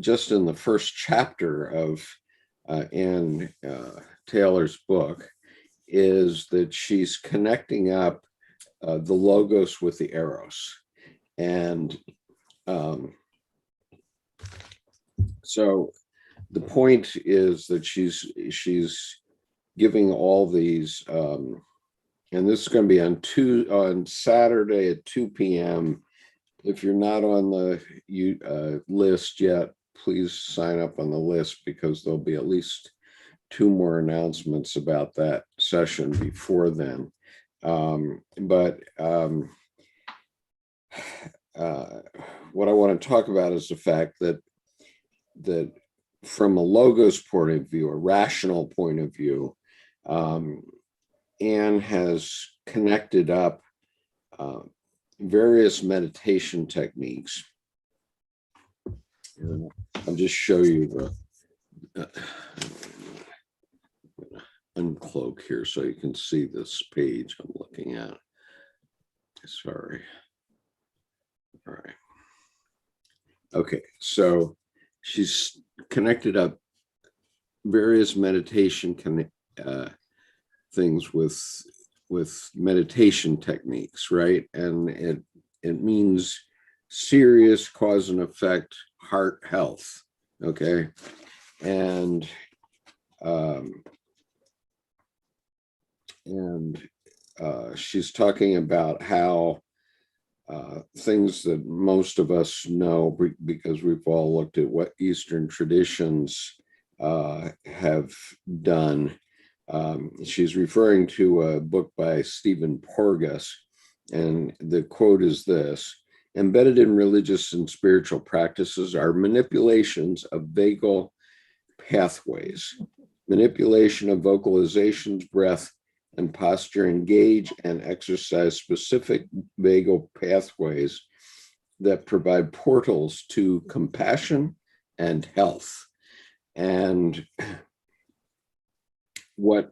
just in the first chapter of Ann Taylor's book, is that she's connecting up the logos with the eros. And so the point is that she's giving all these, and this is going to be on Saturday at 2 p.m. If you're not on the list yet, please sign up on the list, because there'll be at least 2 more announcements about that session before then. What I want to talk about is the fact that from a logos point of view, a rational point of view, Anne has connected up various meditation techniques. And I'll just show you the uncloak here so you can see this page I'm looking at. Sorry. All right. Okay, so she's connected up various meditation things with meditation techniques, right? And it means serious cause and effect heart health, okay? And she's talking about how things that most of us know, because we've all looked at what Eastern traditions have done. She's referring to a book by Stephen Porges, and the quote is this: "Embedded in religious and spiritual practices are manipulations of vagal pathways. Manipulation of vocalizations, breath, and posture engage and exercise specific vagal pathways that provide portals to compassion and health." And what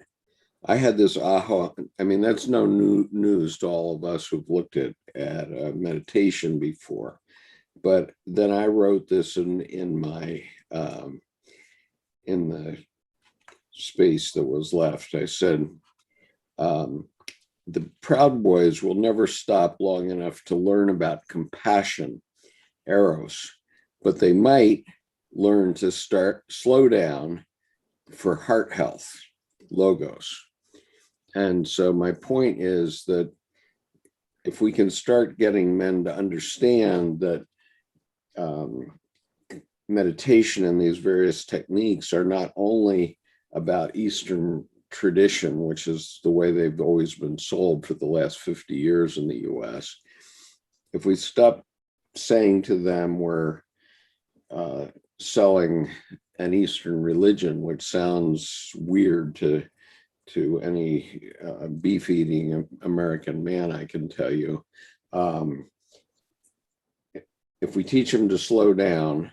I had this aha, I mean, that's no new news to all of us who've looked at meditation before. But then I wrote this in my, in the space that was left. I said, the Proud Boys will never stop long enough to learn about compassion, eros, but they might learn to slow down for heart health, logos. And so my point is that if we can start getting men to understand that meditation and these various techniques are not only about Eastern tradition, which is the way they've always been sold for the last 50 years in the US. If we stop saying to them we're selling an Eastern religion, which sounds weird to any beef-eating American man, I can tell you, if we teach them to slow down,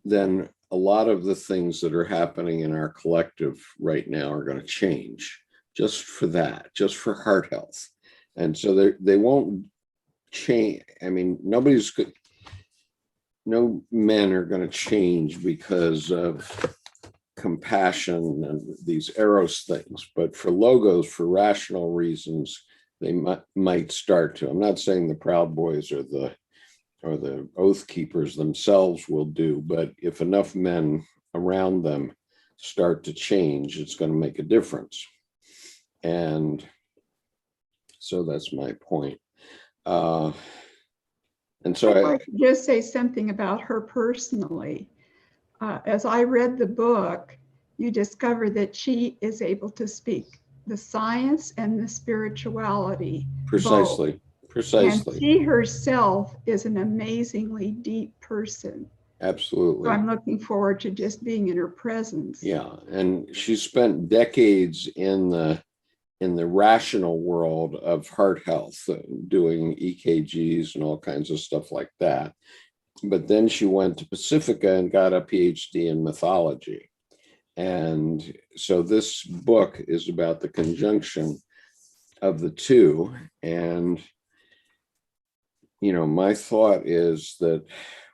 then a lot of the things that are happening in our collective right now are going to change just for that, just for heart health. And so they won't change. I mean, no men are going to change because of compassion and these eros things, but for logos, for rational reasons, they might start to. I'm not saying the Proud Boys or the Oath Keepers themselves will do, but if enough men around them start to change, it's going to make a difference. And so that's my point. And so I'd like to just say something about her personally. As I read the book, you discover that she is able to speak the science and the spirituality. Precisely. Both. Precisely. And she herself is an amazingly deep person. Absolutely. So I'm looking forward to just being in her presence. Yeah, and she spent decades in the rational world of heart health, doing EKGs and all kinds of stuff like that. But then she went to Pacifica and got a PhD in mythology. And so this book is about the conjunction of the two. And, you know, my thought is that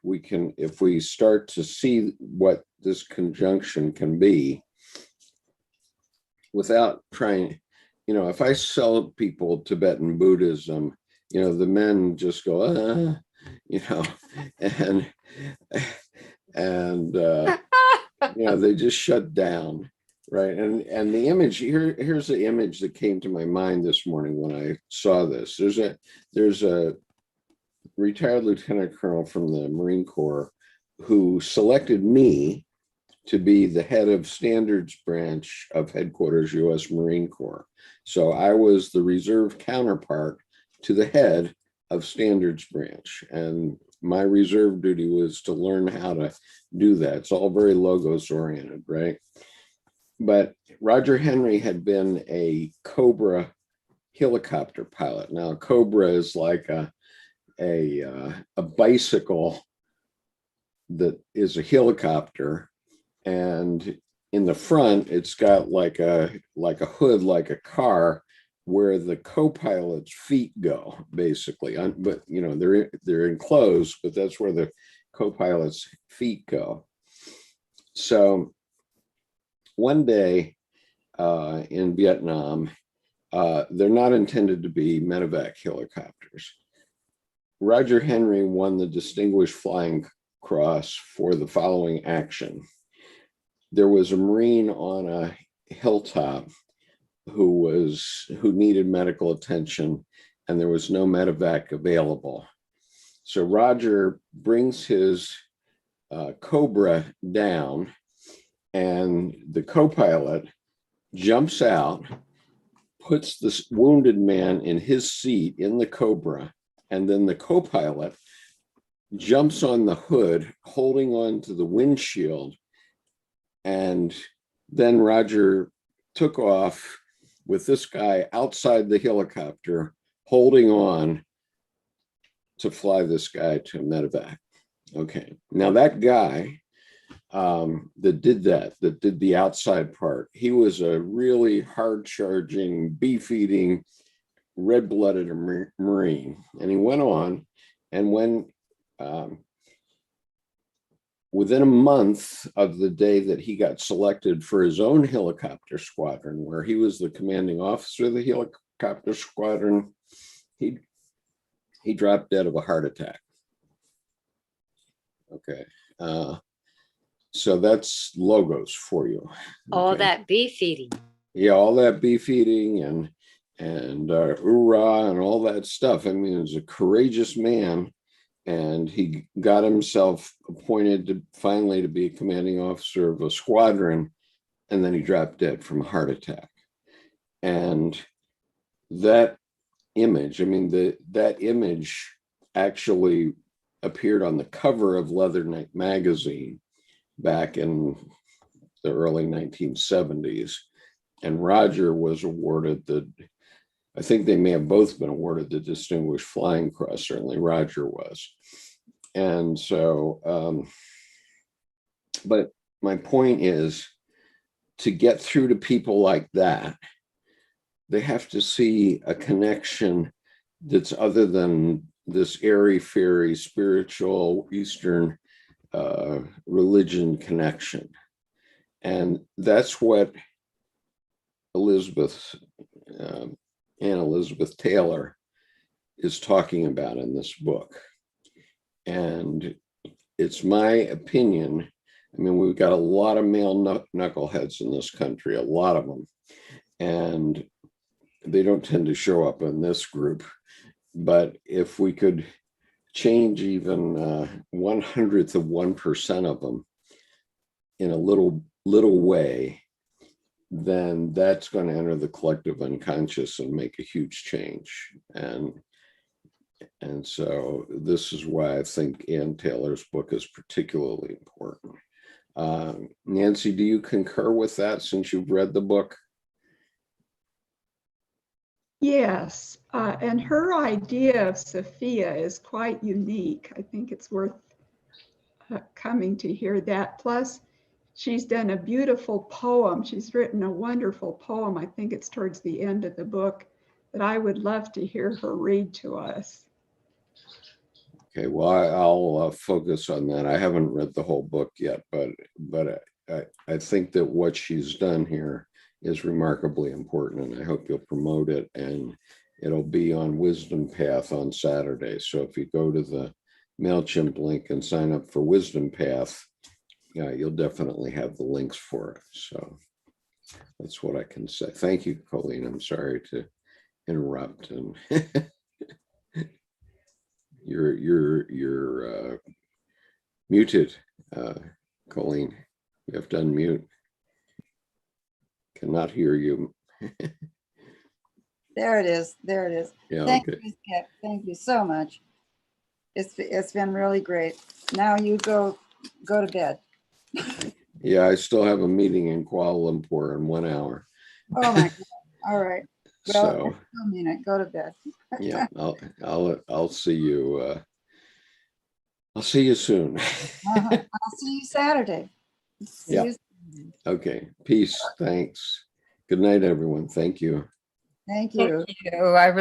we can, if we start to see what this conjunction can be without trying, you know, if I sell people Tibetan Buddhism, you know, the men just go, you know, and you know, they just shut down, right? And the image here's the image that came to my mind this morning when I saw this. There's a retired lieutenant colonel from the Marine Corps who selected me to be the head of standards branch of headquarters, U.S. Marine Corps. So I was the reserve counterpart to the head of standards branch. And my reserve duty was to learn how to do that. It's all very logos oriented, right? But Roger Henry had been a Cobra helicopter pilot. Now, a Cobra is like a bicycle that is a helicopter, and in the front it's got like a hood, like a car, where the co-pilot's feet go, basically. But you know, they're enclosed, but that's where the co-pilot's feet go. So one day in Vietnam, they're not intended to be medevac helicopters. Roger Henry won the Distinguished Flying Cross for the following action. There was a Marine on a hilltop who needed medical attention, and there was no medevac available. So Roger brings his Cobra down, and the co-pilot jumps out, puts this wounded man in his seat in the Cobra, and then the co-pilot jumps on the hood, holding on to the windshield. And then Roger took off with this guy outside the helicopter, holding on to fly this guy to medevac. Okay, now that guy that did the outside part, he was a really hard-charging, beef-eating, red-blooded Marine. And he went on, and when within a month of the day that he got selected for his own helicopter squadron, where he was the commanding officer of the helicopter squadron, he dropped dead of a heart attack. Okay, so that's logos for you. All Okay. that beef eating. Yeah, all that beef eating and hoorah and all that stuff. I mean, he was a courageous man, and he got himself appointed finally to be a commanding officer of a squadron, and then he dropped dead from a heart attack. And that image, I mean, that image actually appeared on the cover of Leather Neck magazine back in the early 1970s. And Roger was awarded I think they may have both been awarded the Distinguished Flying Cross. Certainly Roger was. And so, but my point is, to get through to people like that, they have to see a connection that's other than this airy-fairy spiritual Eastern religion connection. And that's what Anne Elizabeth Taylor is talking about in this book. And it's my opinion, I mean, we've got a lot of male knuckleheads in this country, a lot of them, and they don't tend to show up in this group. But if we could change even 1/100th of 1% of them in a little way, then that's going to enter the collective unconscious and make a huge change. And so this is why I think Ann Taylor's book is particularly important. Nancy, do you concur with that since you've read the book? Yes, and her idea of Sophia is quite unique. I think it's worth coming to hear that. Plus, she's done a beautiful poem. She's written a wonderful poem. I think it's towards the end of the book that I would love to hear her read to us. Okay, well, I'll focus on that. I haven't read the whole book yet, but I think that what she's done here is remarkably important, and I hope you'll promote it. And it'll be on Wisdom Path on Saturday. So if you go to the MailChimp link and sign up for Wisdom Path, yeah, you'll definitely have the links for it. So that's what I can say. Thank you, Colleen. I'm sorry to interrupt. And you're muted, Colleen. You have to unmute. Cannot hear you. There it is. There it is. Yeah, Thank okay. you, Skip. Thank you so much. It's been really great. Now you go to bed. Yeah, I still have a meeting in Kuala Lumpur in 1 hour. Oh my God. All right. Well, So I mean it. Go to bed. yeah, I'll see you. I'll see you soon. I'll see you Saturday. See Yeah. you Saturday. Okay. Peace. Thanks. Good night, everyone. Thank you. Thank you. Thank you. I